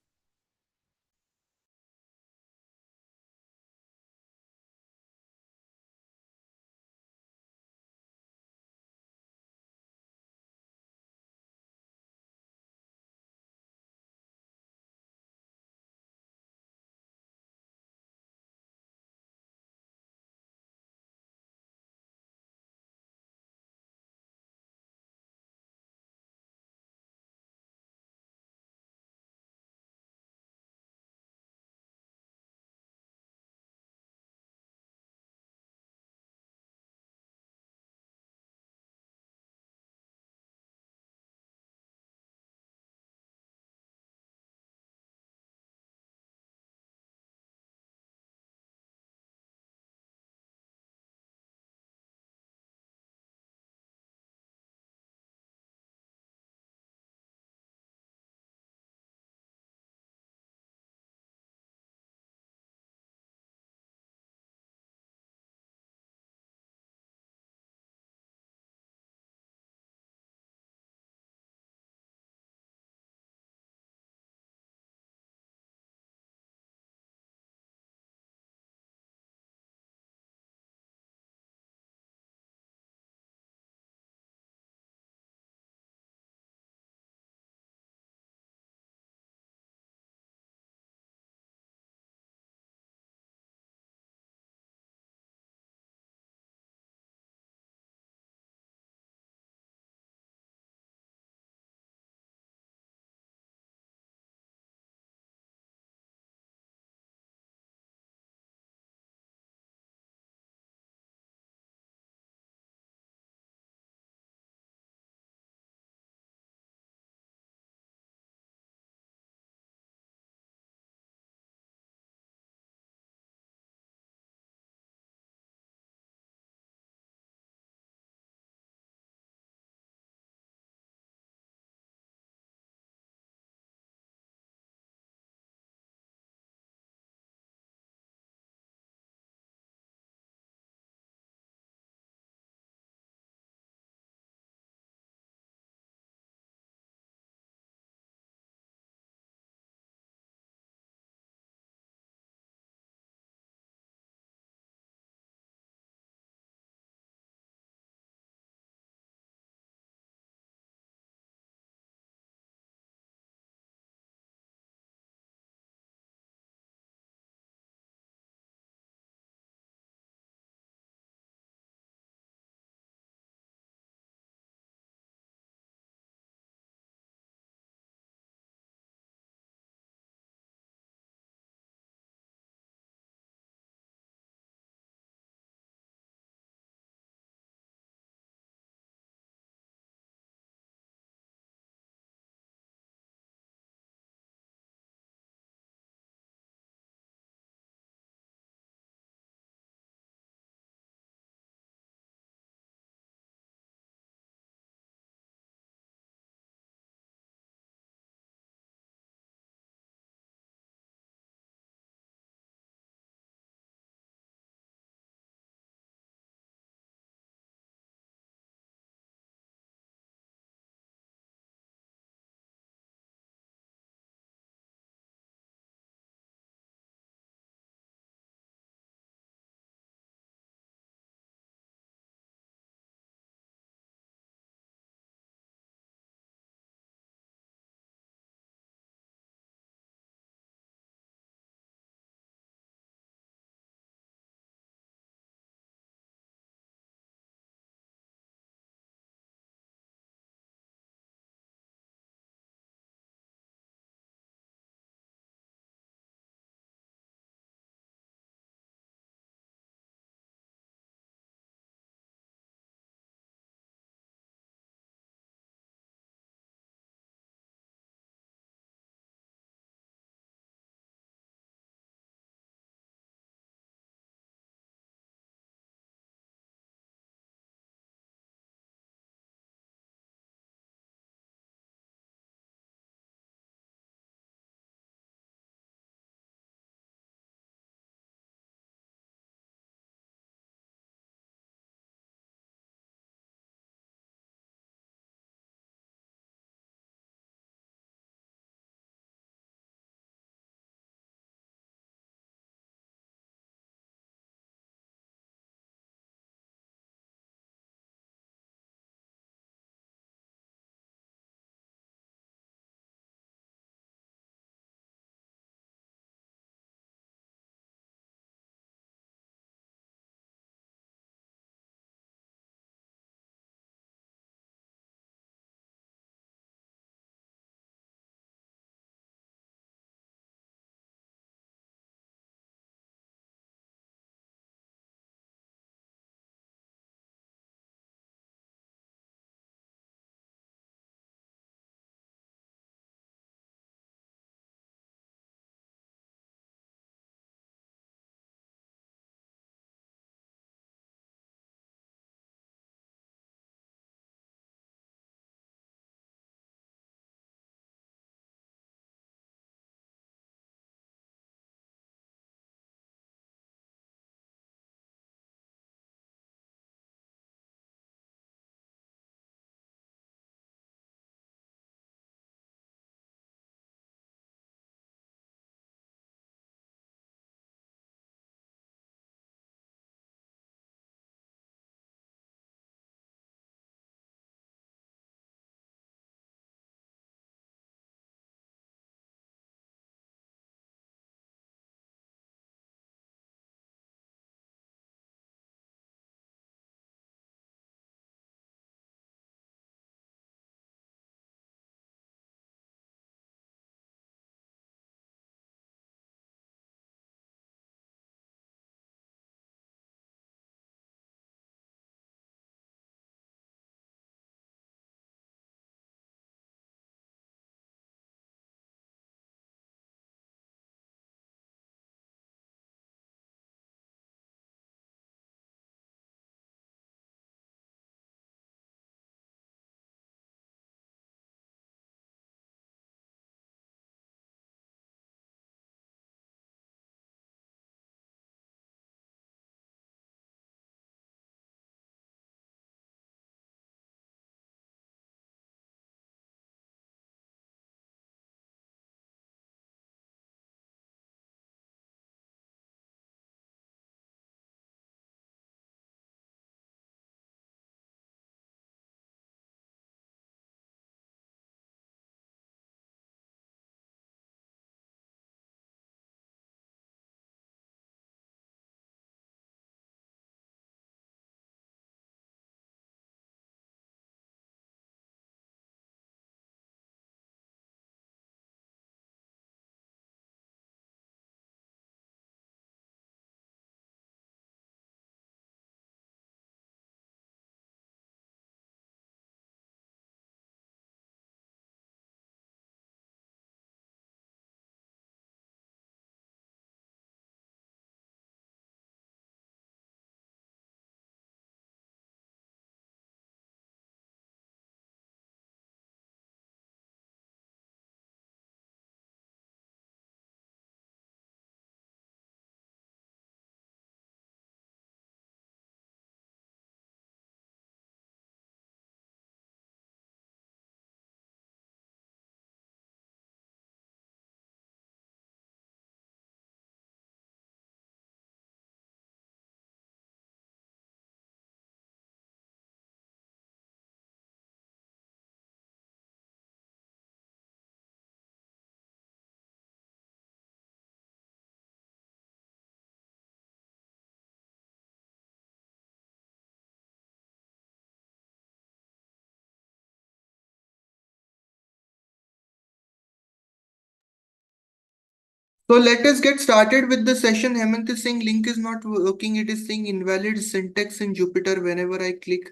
So let us get started with the session. Hemant is saying link is not working. It is saying invalid syntax in Jupyter whenever I click.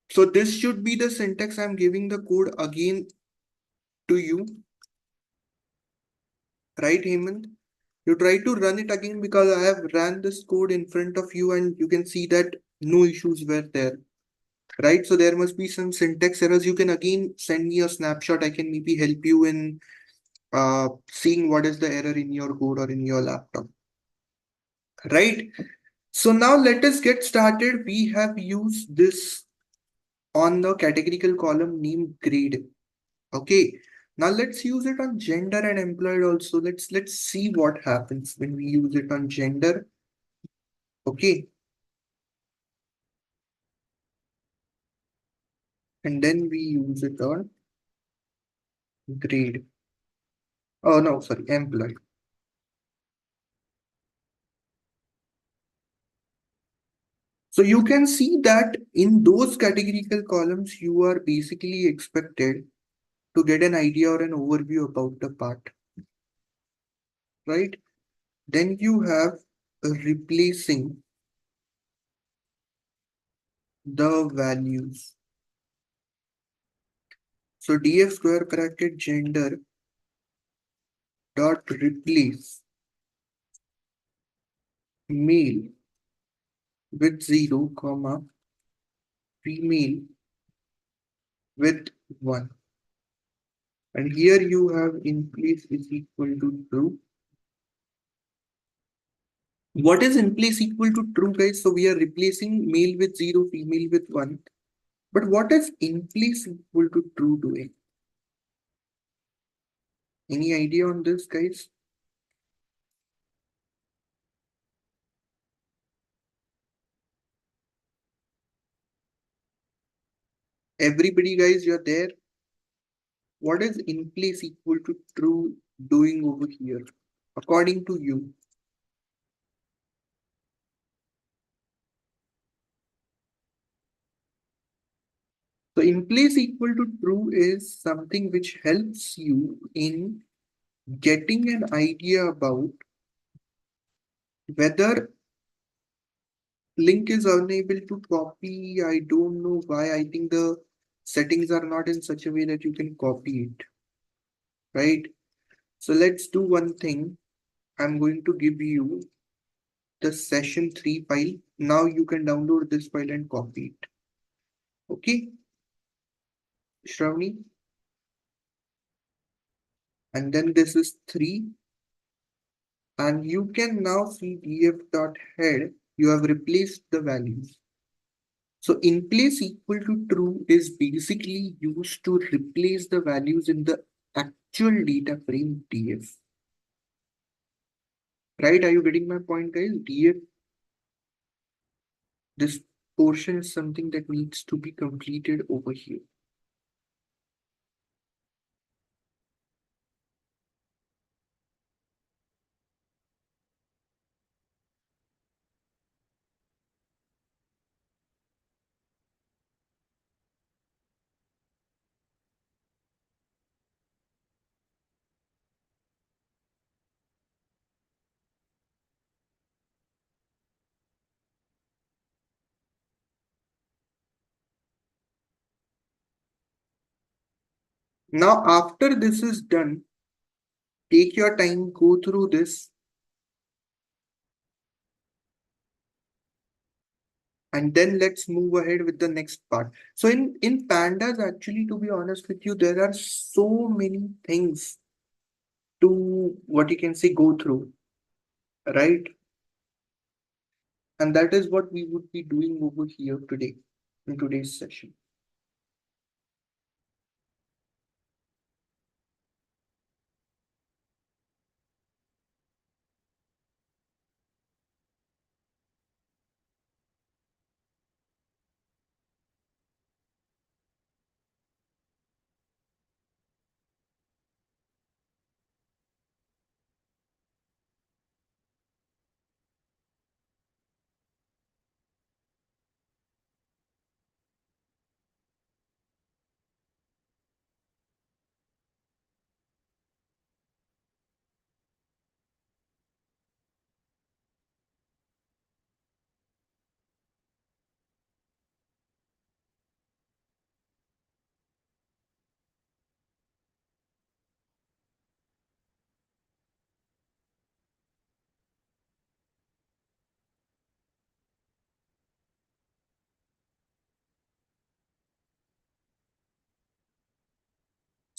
So this should be the syntax. I'm giving the code again to you. Right, Hemant? You try to run it again because I have ran this code in front of you and you can see that no issues were there. Right? So there must be some syntax errors. You can again send me a snapshot. I can maybe help you in seeing what is the error in your code or in your laptop. Right? So now let us get started. We have used this on the categorical column named grade. Okay. Now let's use it on gender and employed also. Let's see what happens when we use it on gender. Okay. And then we use it on grade. Oh no, sorry, employed. So you can see that in those categorical columns, you are basically expected to get an idea or an overview about the part, right? Then you have replacing the values. So df square bracket gender dot replace male with 0 comma female with 1. And here you have in place is equal to true. What is in place equal to true, guys? So we are replacing male with 0, female with 1. But what is in place equal to true doing? Any idea on this, guys? Everybody, guys, you're there. What is in place equal to true doing over here, according to you? So in place equal to true is something which helps you in getting an idea about whether link is unable to copy. I don't know why. I think the settings are not in such a way that you can copy it, right? So let's do one thing. I'm going to give you the session 3 file. Now you can download this file and copy it. Okay, Shravani? And then this is 3. And you can now see df.head. You have replaced the values. So in place equal to true is basically used to replace the values in the actual data frame df. Right? Are you getting my point, guys? Df, this portion is something that needs to be completed over here. Now, after this is done, take your time, go through this, and then let's move ahead with the next part. So in pandas, actually, to be honest with you, there are so many things to what you can say go through, right? And that is what we would be doing over here today in today's session.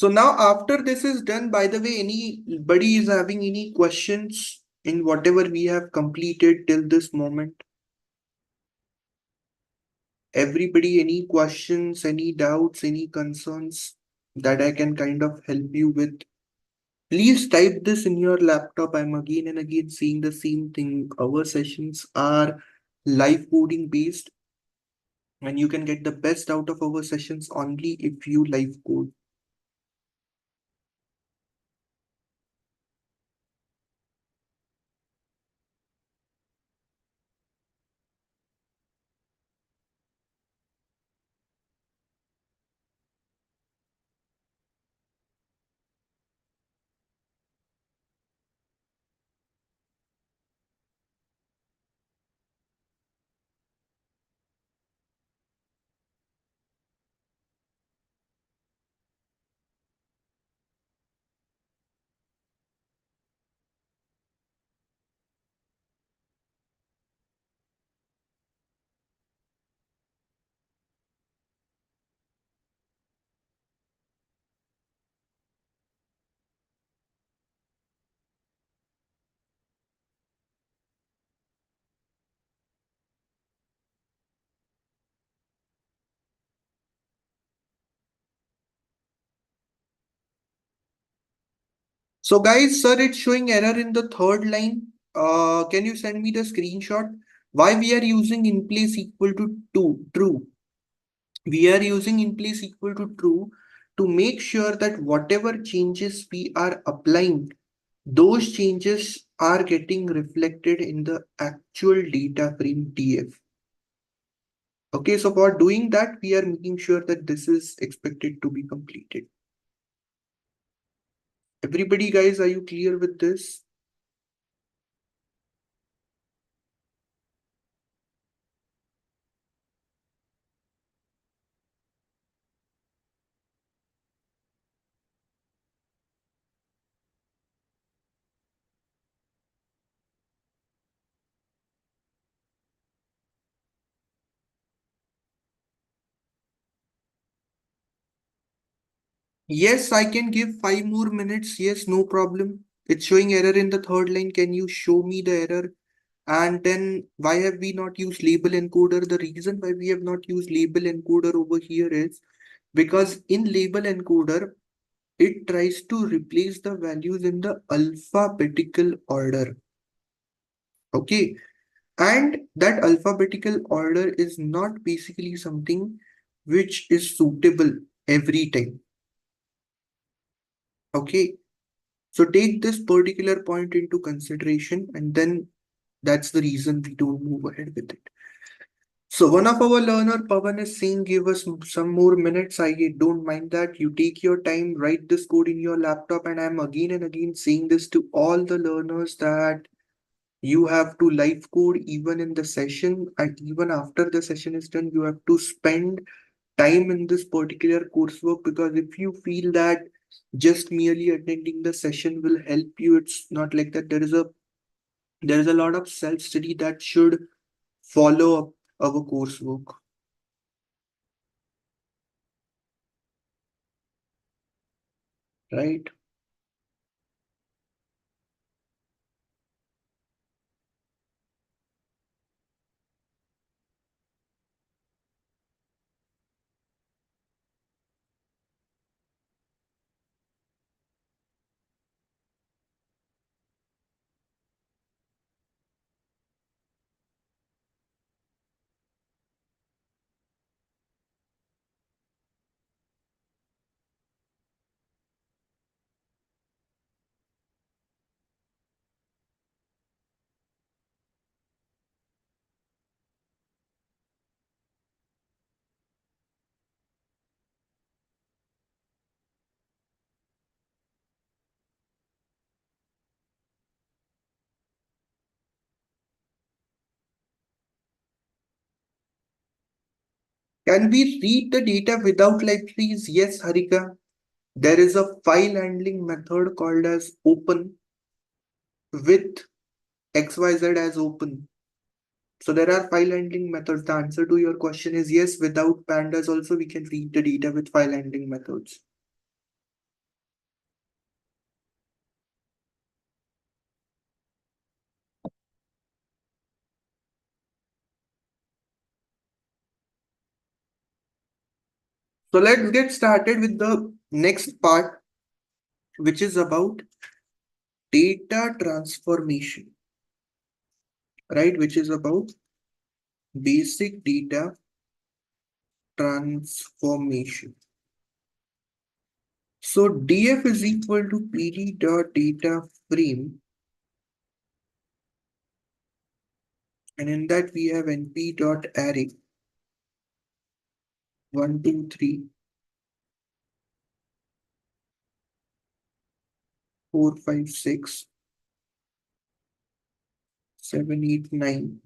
So now after this is done, by the way, anybody is having any questions in whatever we have completed till this moment? Everybody, any questions, any doubts, any concerns that I can kind of help you with? Please type this in your laptop. I'm again and again saying the same thing. Our sessions are live coding based, and you can get the best out of our sessions only if you live code. So guys, sir, it's showing error in the third line. Can you send me the screenshot? Why we are using in place equal to true? We are using in place equal to true to make sure that whatever changes we are applying, those changes are getting reflected in the actual data frame TF. Okay, so for doing that, we are making sure that this is expected to be completed. Everybody, guys, are you clear with this? Yes, I can give 5 more minutes. Yes, no problem. It's showing error in the third line. Can you show me the error? And then why have we not used label encoder? The reason why we have not used label encoder over here is because in label encoder, it tries to replace the values in the alphabetical order. Okay. And that alphabetical order is not basically something which is suitable every time. Okay. So take this particular point into consideration, and then that's the reason we don't move ahead with it. So one of our learner, Pavan, is saying, give us some more minutes. I don't mind that. You take your time, write this code in your laptop, and I'm again and again saying this to all the learners that you have to live code even in the session, and even after the session is done, you have to spend time in this particular coursework, because if you feel that just merely attending the session will help you, it's not like that. There is a lot of self-study that should follow up our coursework, right? Can we read the data without libraries? Yes, Harika. There is a file handling method called as open with XYZ as open. So there are file handling methods. The answer to your question is yes. Without pandas also we can read the data with file handling methods. So let's get started with the next part, which is about data transformation, right? Which is about basic data transformation. So df is equal to pd dot data frame, and in that we have np dot array 1 2 3 4 5 6 7 8 9.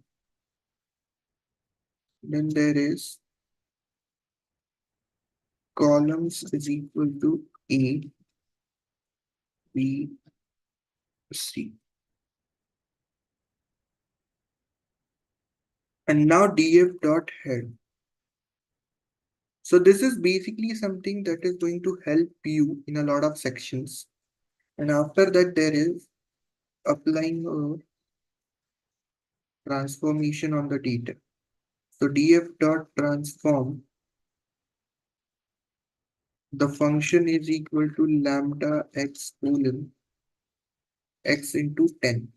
Then there is columns is equal to a b c, and now df dot head. So this is basically something that is going to help you in a lot of sections. And after that, there is applying a transformation on the data. So df dot transform, the function is equal to lambda x colon x into 10.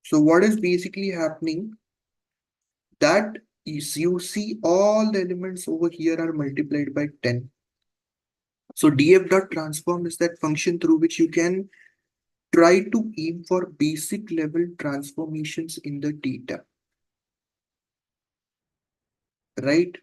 So what is basically happening, that is you see all the elements over here are multiplied by 10. So df dot transform is that function through which you can try to aim for basic level transformations in the data, right?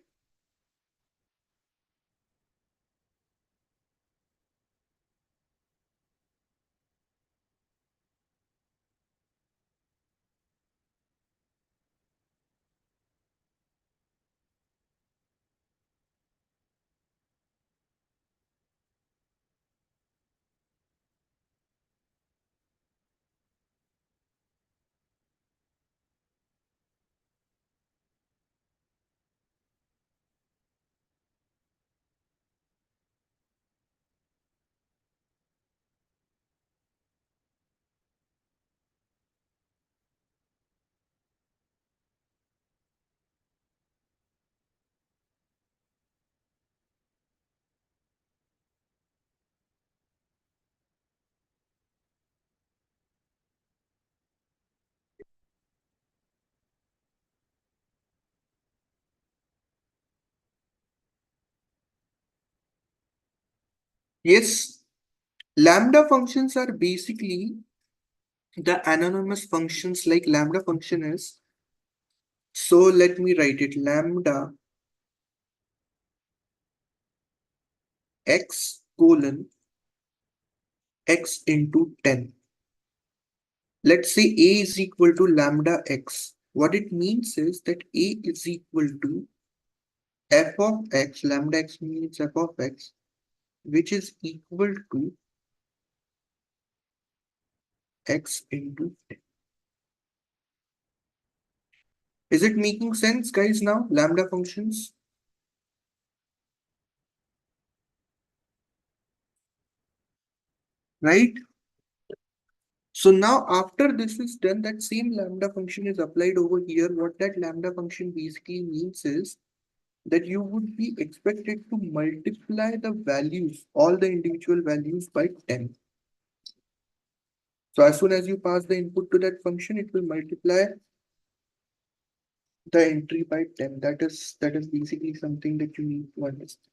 Yes, lambda functions are basically the anonymous functions. Like lambda function is, so let me write it, lambda x colon x into 10. Let's say a is equal to lambda x. What it means is that a is equal to f of x, lambda x means f of x, which is equal to x into 10. Is it making sense, guys, now? Lambda functions, right? So now after this is done, that same lambda function is applied over here. What that lambda function basically means is that you would be expected to multiply the values, all the individual values by 10. So as soon as you pass the input to that function, it will multiply the entry by 10. That is basically something that you need to understand.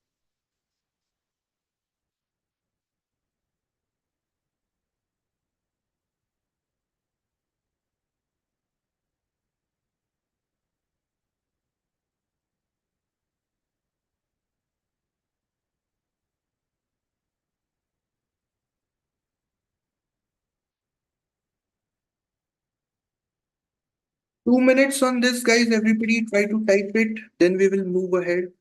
2 minutes on this, guys. Everybody try to type it, then we will move ahead.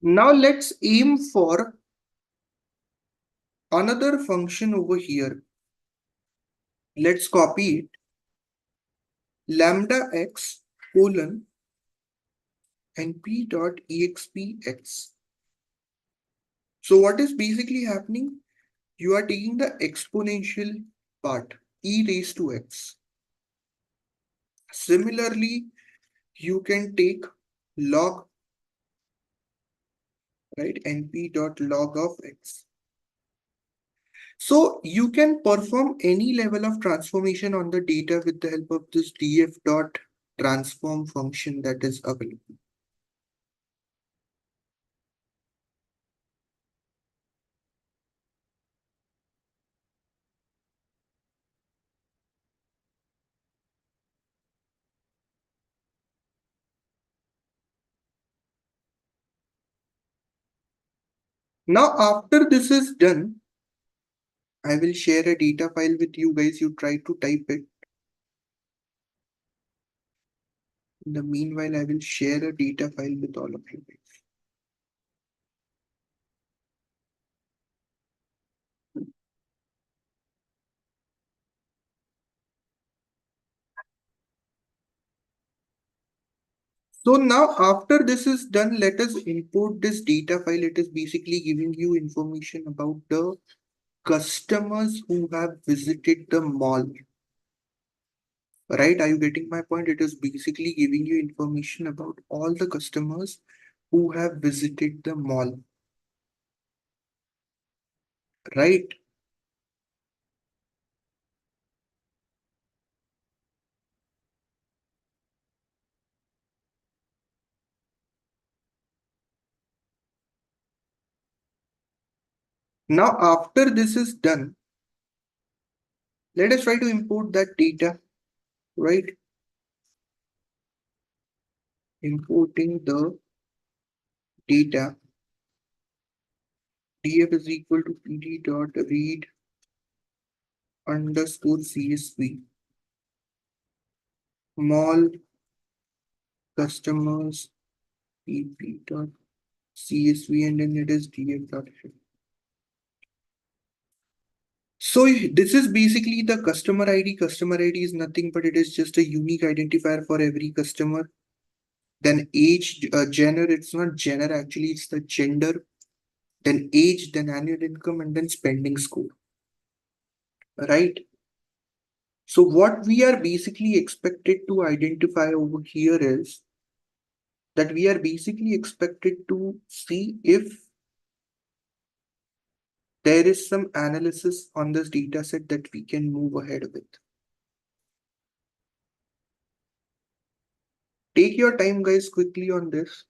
Now let's aim for another function over here. Let's copy it. Lambda x colon np dot expx. So what is basically happening? You are taking the exponential part, e raised to x. Similarly, you can take log, right, np dot log of x. So you can perform any level of transformation on the data with the help of this df dot transform function that is available. Now, after this is done, I will share a data file with you guys. You try to type it. In the meanwhile, I will share a data file with all of you guys. So now after this is done, let us import this data file. It is basically giving you information about the customers who have visited the mall. Right? Are you getting my point? It is basically giving you information about all the customers who have visited the mall. Right? Now after this is done, let us try to import that data. Right? Importing the data. df is equal to pd dot read underscore csv. Mall customers pp dot csv, and then it is df dot shift. So this is basically the customer ID. Customer ID is nothing but it is just a unique identifier for every customer. Then age, gender, it's not gender actually, it's the gender. Then age, then annual income, and then spending score. Right? So what we are basically expected to identify over here is that we are basically expected to see if there is some analysis on this data set that we can move ahead with. Take your time, guys, quickly on this.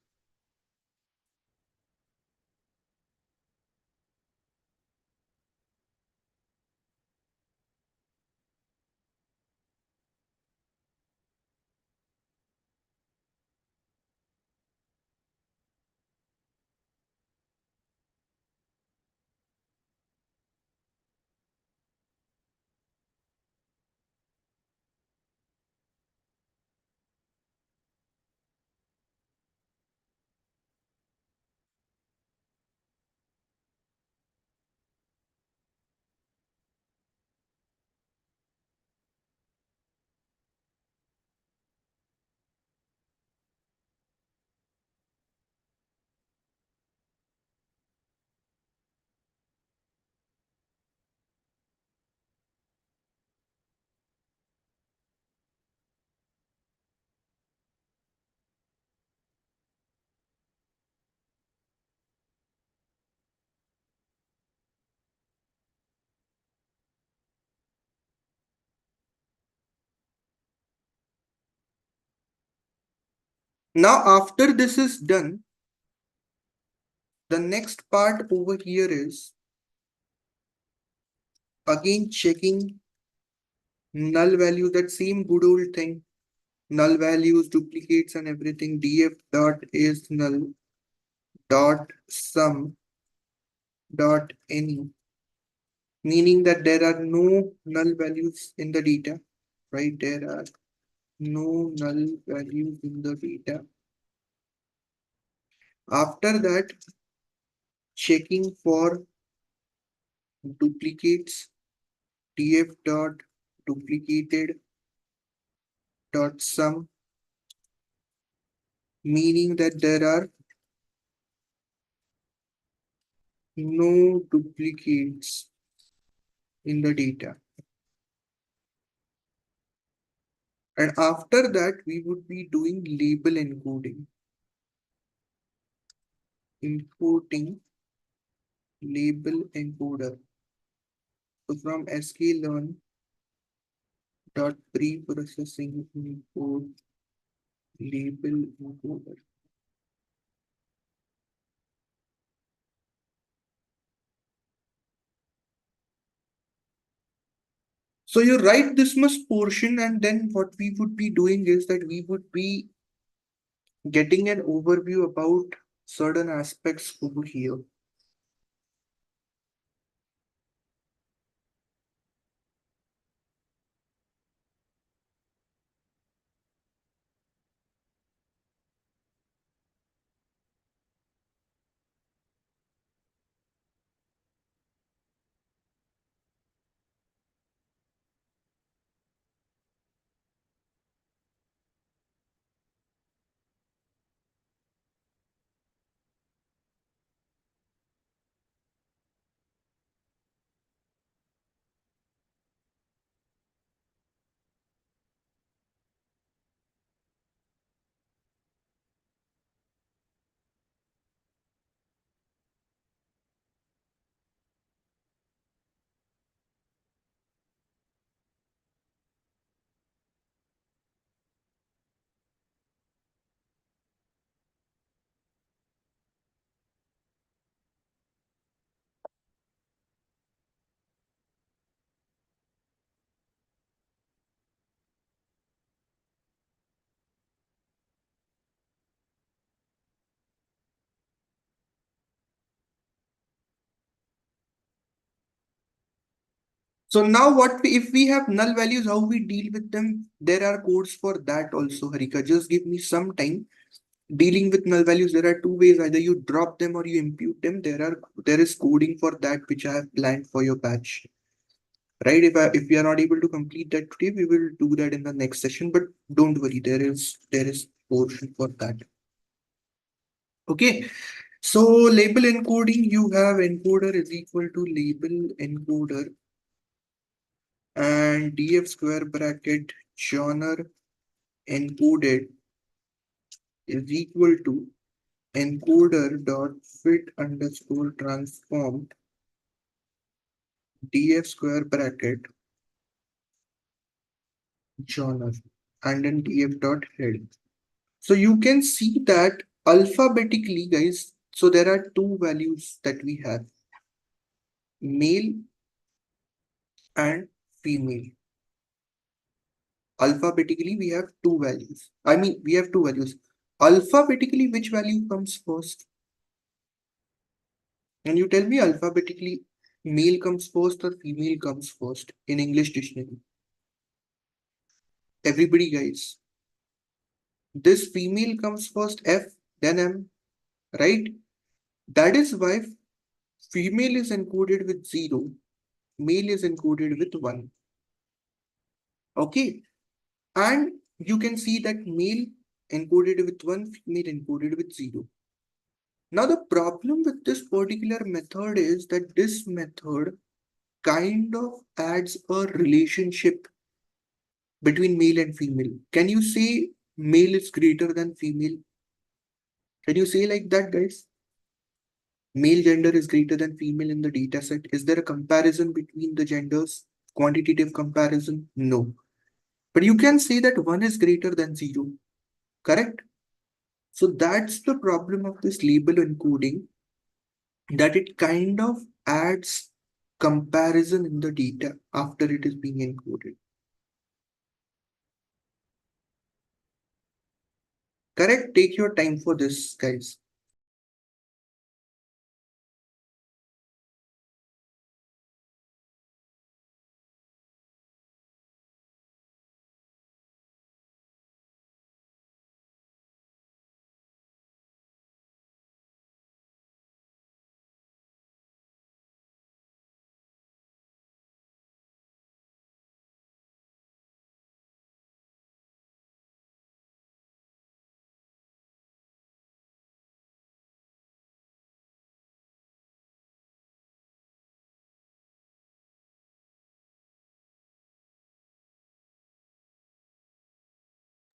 Now, after this is done, the next part over here is again checking null value, that same good old thing, null values, duplicates and everything. Df dot is null dot sum dot any, meaning that there are no null values in the data, right? There are no null values in the data. After that, checking for duplicates, df dot duplicated dot sum, meaning that there are no duplicates in the data. And after that, we would be doing label encoding, importing label encoder. So from sklearn dot pre-processing import label encoder. So you write this much portion, and then what we would be doing is that we would be getting an overview about certain aspects over here. So now if we have null values, how we deal with them? There are codes for that also, Harika. Just give me some time. Dealing with null values, there are two ways. Either you drop them or you impute them. There is coding for that which I have planned for your batch. Right? If we are not able to complete that today, we will do that in the next session. But don't worry, there is portion for that. Okay. So label encoding, you have encoder is equal to label encoder and df square bracket genre encoded is equal to encoder dot fit underscore transform df square bracket genre and then df dot head. So you can see that alphabetically, guys, so there are two values that we have, male and female. Alphabetically, we have two values. I mean, we have two values. Alphabetically, which value comes first? And you tell me alphabetically, male comes first or female comes first in English dictionary. Everybody, guys. This female comes first, F, then M, right? That is why female is encoded with 0, male is encoded with 1. Okay. And you can see that male encoded with 1, female encoded with 0. Now, the problem with this particular method is that this method kind of adds a relationship between male and female. Can you say male is greater than female? Can you say like that, guys? Male gender is greater than female in the data set. Is there a comparison between the genders? Quantitative comparison? No. But you can say that 1 is greater than 0. Correct? So that's the problem of this label encoding, that it kind of adds comparison in the data after it is being encoded. Correct? Take your time for this, guys.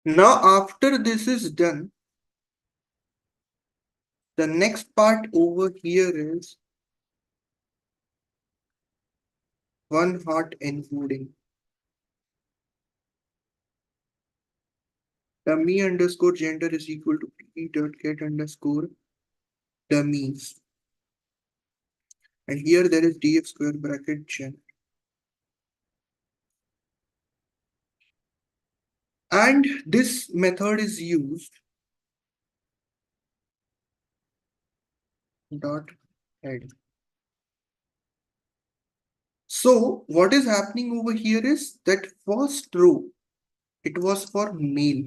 Now, after this is done, the next part over here is one hot encoding. Dummy underscore gender is equal to p dot get underscore dummies. And here there is df square bracket gen. And this method is used dot head. So what is happening over here is that first row, it was for male.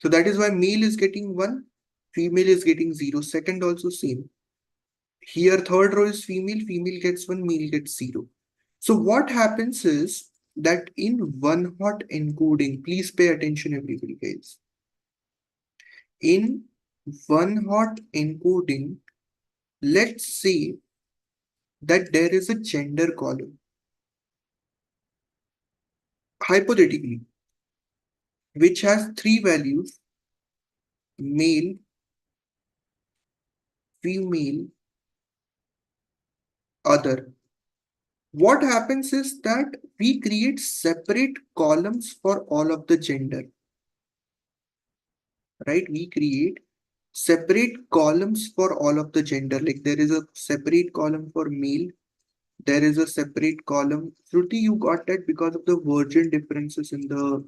So that is why male is getting 1, female is getting 0. Second also same. Here third row is female, female gets 1, male gets 0. So what happens is that in one hot encoding, please pay attention everybody guys. In one hot encoding, let's say that there is a gender column, hypothetically, which has 3 values, male, female, other. What happens is that we create separate columns for all of the gender, right? We create separate columns for all of the gender. Like there is a separate column for male, there is a separate column. Shruti, you got that because of the version differences in the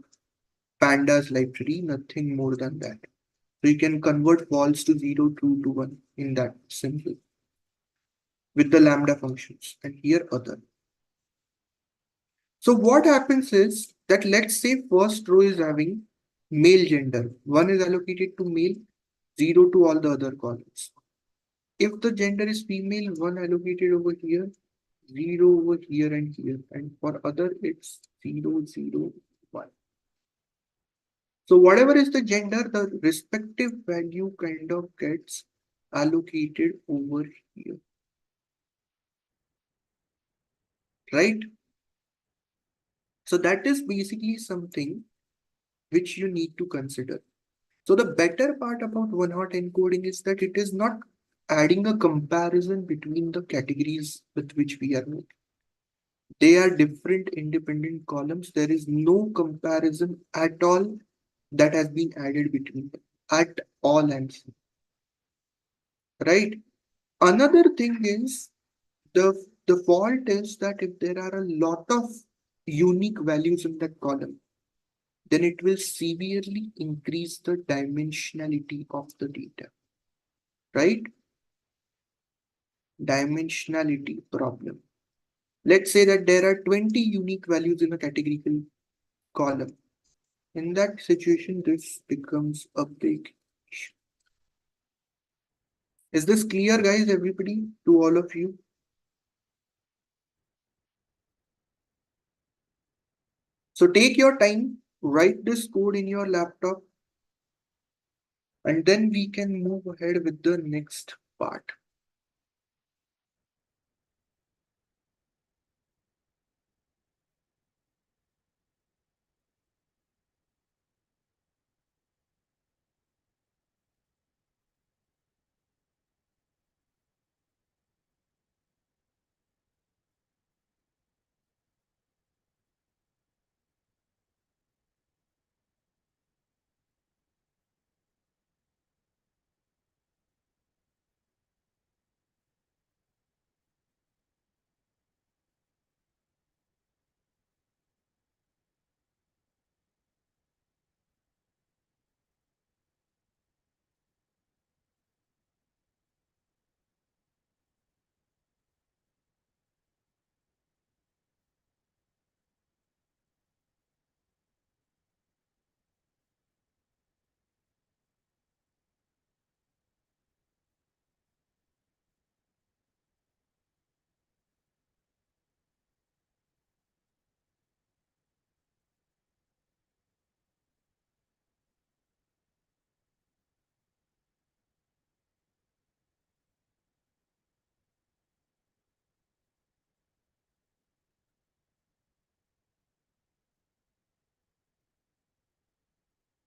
pandas library, nothing more than that. So you can convert false to 0, true to 1 in that simple with the lambda functions and here other. So what happens is that let's say first row is having male gender. 1 is allocated to male, 0 to all the other columns. If the gender is female, 1 allocated over here, 0 over here and here. And for other, it's 0, 0, 1. So whatever is the gender, the respective value kind of gets allocated over here, right? So that is basically something which you need to consider. So the better part about one-hot encoding is that it is not adding a comparison between the categories with which we are making. They are different independent columns. There is no comparison at all that has been added between them. At all, I'm saying. Right? Another thing is the fault is that if there are a lot of unique values in that column, then it will severely increase the dimensionality of the data. Right? Dimensionality problem. Let's say that there are 20 unique values in a categorical column. In that situation, this becomes a big issue. Is this clear, guys, everybody, to all of you? So take your time, write this code in your laptop, and then we can move ahead with the next part.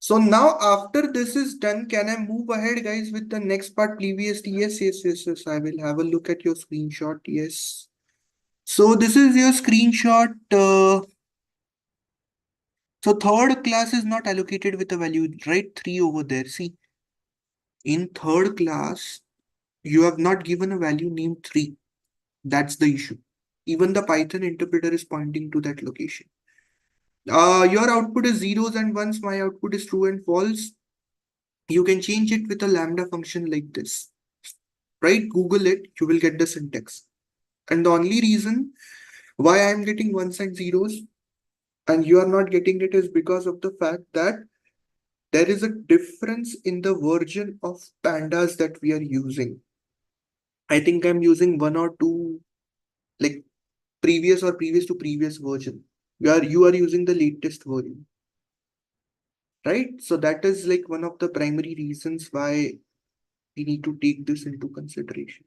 So now after this is done, can I move ahead, guys, with the next part previously? Yes, yes, yes, yes. I will have a look at your screenshot. Yes. So this is your screenshot. So third class is not allocated with a value, right? 3 over there. See, in third class, you have not given a value named 3. That's the issue. Even the Python interpreter is pointing to that location. Your output is zeros and ones. My output is true and false. You can change it with a lambda function like this. Right? Google it. You will get the syntax. And the only reason why I'm getting ones and zeros and you are not getting it is because of the fact that there is a difference in the version of pandas that we are using. I think I'm using one or two, like previous or previous to previous version. You are using the latest version, right? So that is like one of the primary reasons why we need to take this into consideration.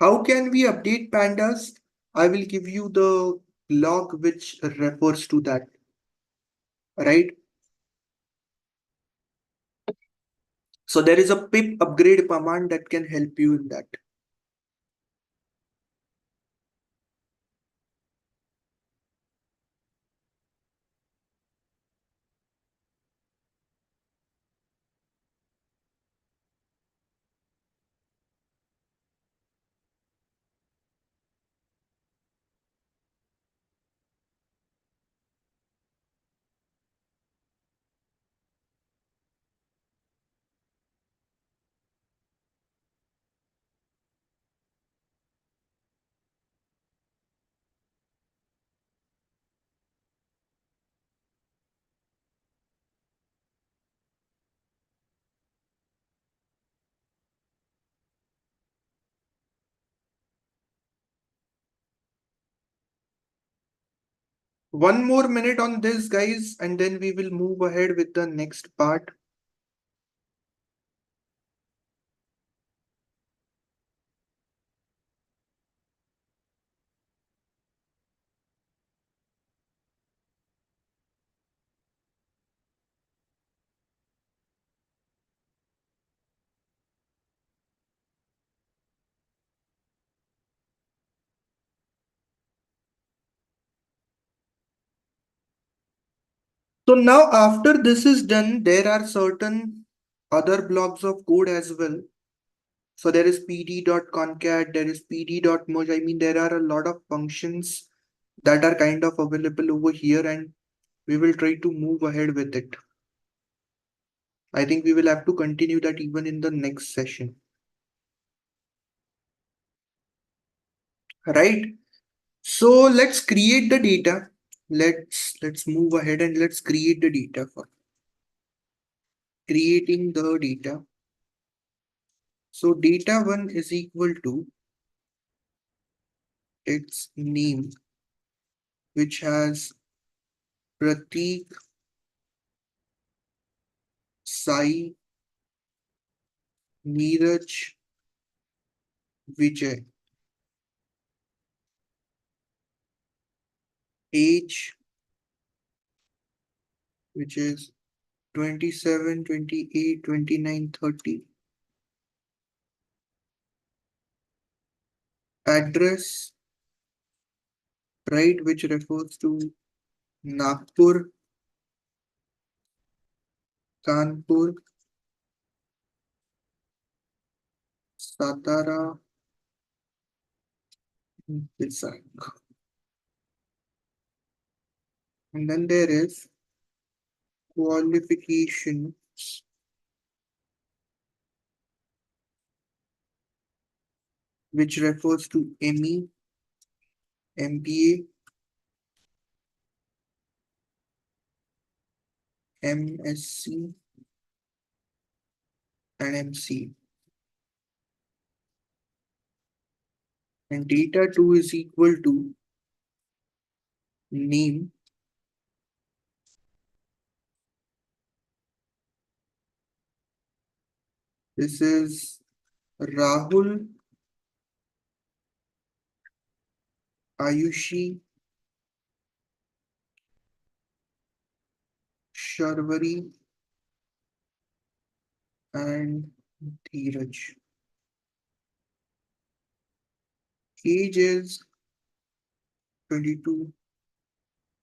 How can we update pandas? I will give you the log which refers to that, right? So there is a pip upgrade command that can help you in that. One more minute on this, guys, and then we will move ahead with the next part. So now after this is done, there are certain other blocks of code as well. So there is pd.concat, there is pd.merge. I mean, there are a lot of functions that are kind of available over here and we will try to move ahead with it. I think we will have to continue that even in the next session. Right? So let's create the data. Let's move ahead and let's create the data for creating the data. So data one is equal to its name, which has Pratik, Sai, Neeraj, Vijay. Age, which is 27, 28, 29, 30. Address, right, which refers to Nagpur, Kanpur, Satara, Vizag. And then there is qualification, which refers to ME, MBA, MSC and MC. And data 2 is equal to name. This is Rahul, Ayushi, Sharvari, and Dheeraj. Age is 22,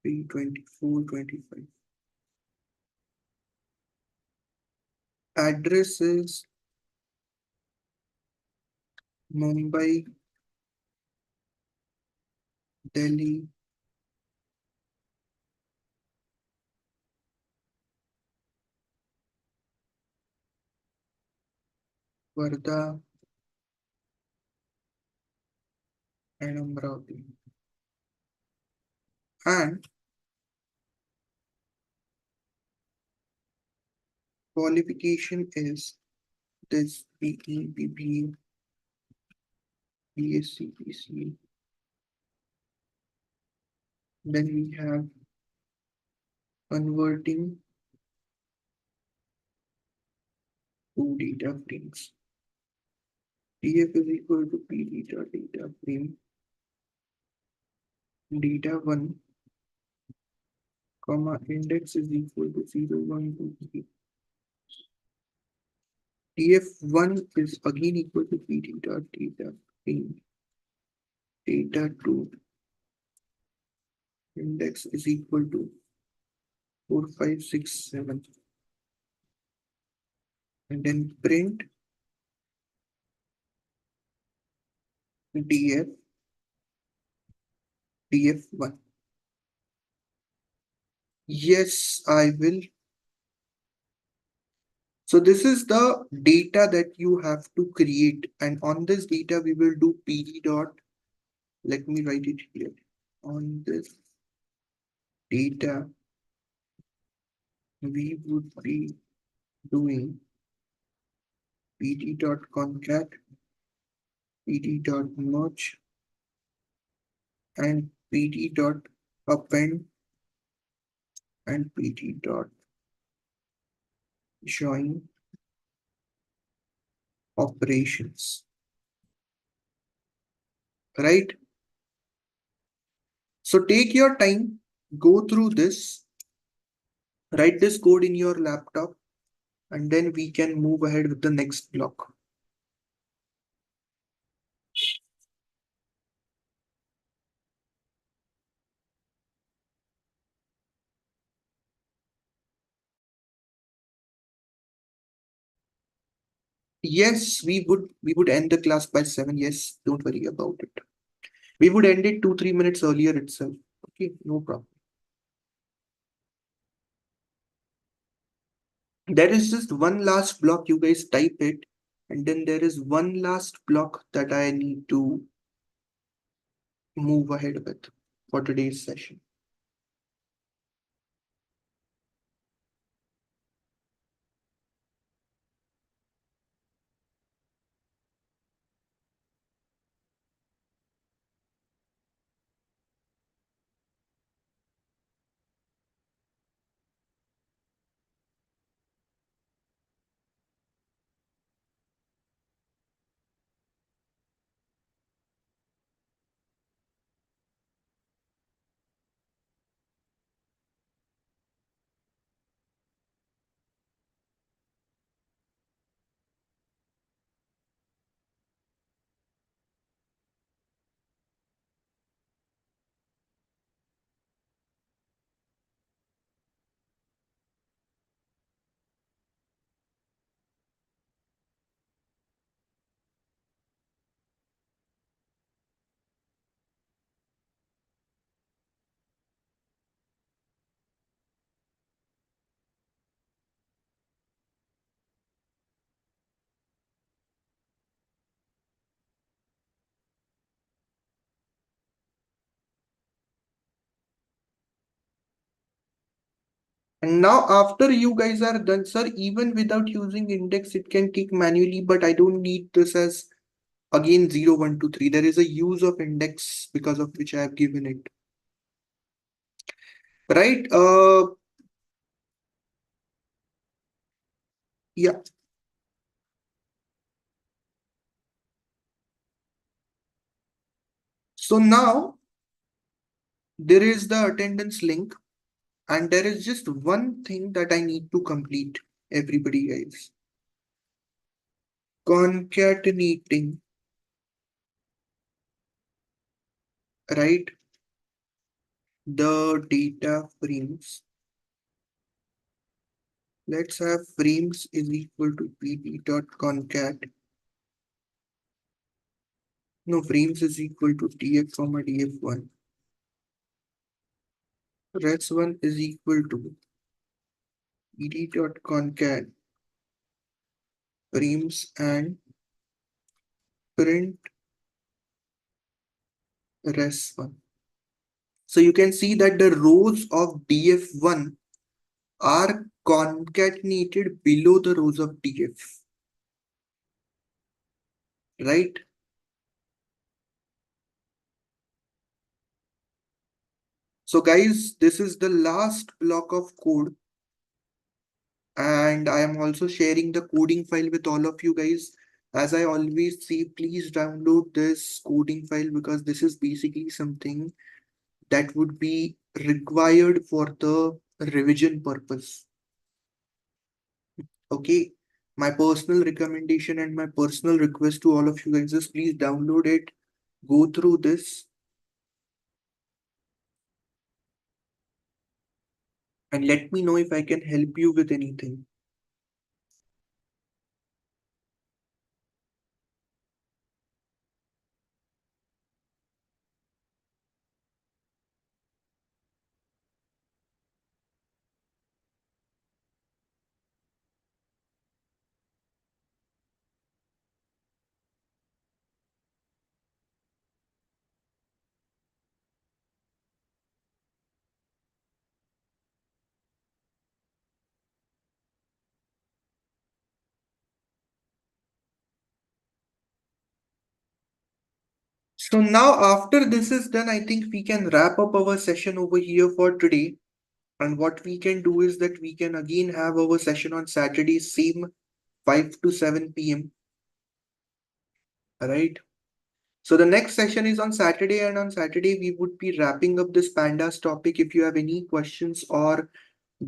3, 24, 25. Address is Mumbai, Delhi, Varda, and Amravati. And qualification is this BE, BBA, BSc, BCA. Then we have converting to data frames. TF is equal to P data frame data 1 comma index is equal to 0 1 2 3. TF1 is again equal to P data frame data 2 index is equal to 4 5 6 7, and then print df1. Yes, I will. So this is the data that you have to create, and on this data we will do pd dot. Let me write it here. On this data we would be doing pd dot concat, pd dot merge, and pd dot append, and pd dot join operations. Right? So take your time, go through this, write this code in your laptop, and then we can move ahead with the next block. Yes, we would end the class by 7. Yes, don't worry about it. We would end it 2 3 minutes earlier itself. Okay, no problem. There is just one last block, you guys type it, and then there is one last block that I need to move ahead with for today's session. And now after you guys are done, sir, even without using index, it can take manually, but I don't need this as again 0, 1, 2, 3. There is a use of index because of which I have given it. Right? Yeah. So now there is the attendance link, and there is just one thing that I need to complete, everybody guys. Concatenating, right? The data frames. Let's have frames is equal to pt.concat. No, frames is equal to df comma df1. Res1 is equal to ed.concat frames and print res1. So you can see that the rows of df1 are concatenated below the rows of df, right? So guys, this is the last block of code, and I am also sharing the coding file with all of you guys. As I always say, please download this coding file because this is basically something that would be required for the revision purpose. Okay. My personal recommendation and my personal request to all of you guys is please download it, go through this, and let me know if I can help you with anything. So now after this is done, I think we can wrap up our session over here for today. And what we can do is that we can again have our session on Saturday, same 5 to 7 p.m. Right? So the next session is on Saturday, and on Saturday we would be wrapping up this pandas topic. If you have any questions or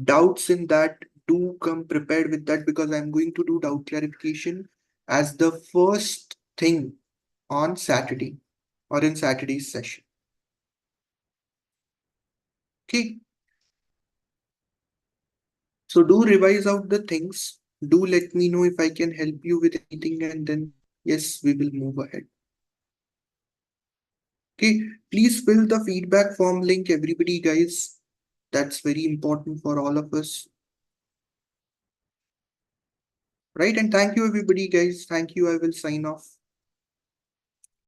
doubts in that, do come prepared with that because I'm going to do doubt clarification as the first thing on Saturday or in Saturday's session. Okay, so do revise out the things. Do let me know if I can help you with anything, and then yes, we will move ahead. Okay, please fill the feedback form link, everybody, guys. That's very important for all of us. Right, and thank you, everybody, guys. Thank you. I will sign off.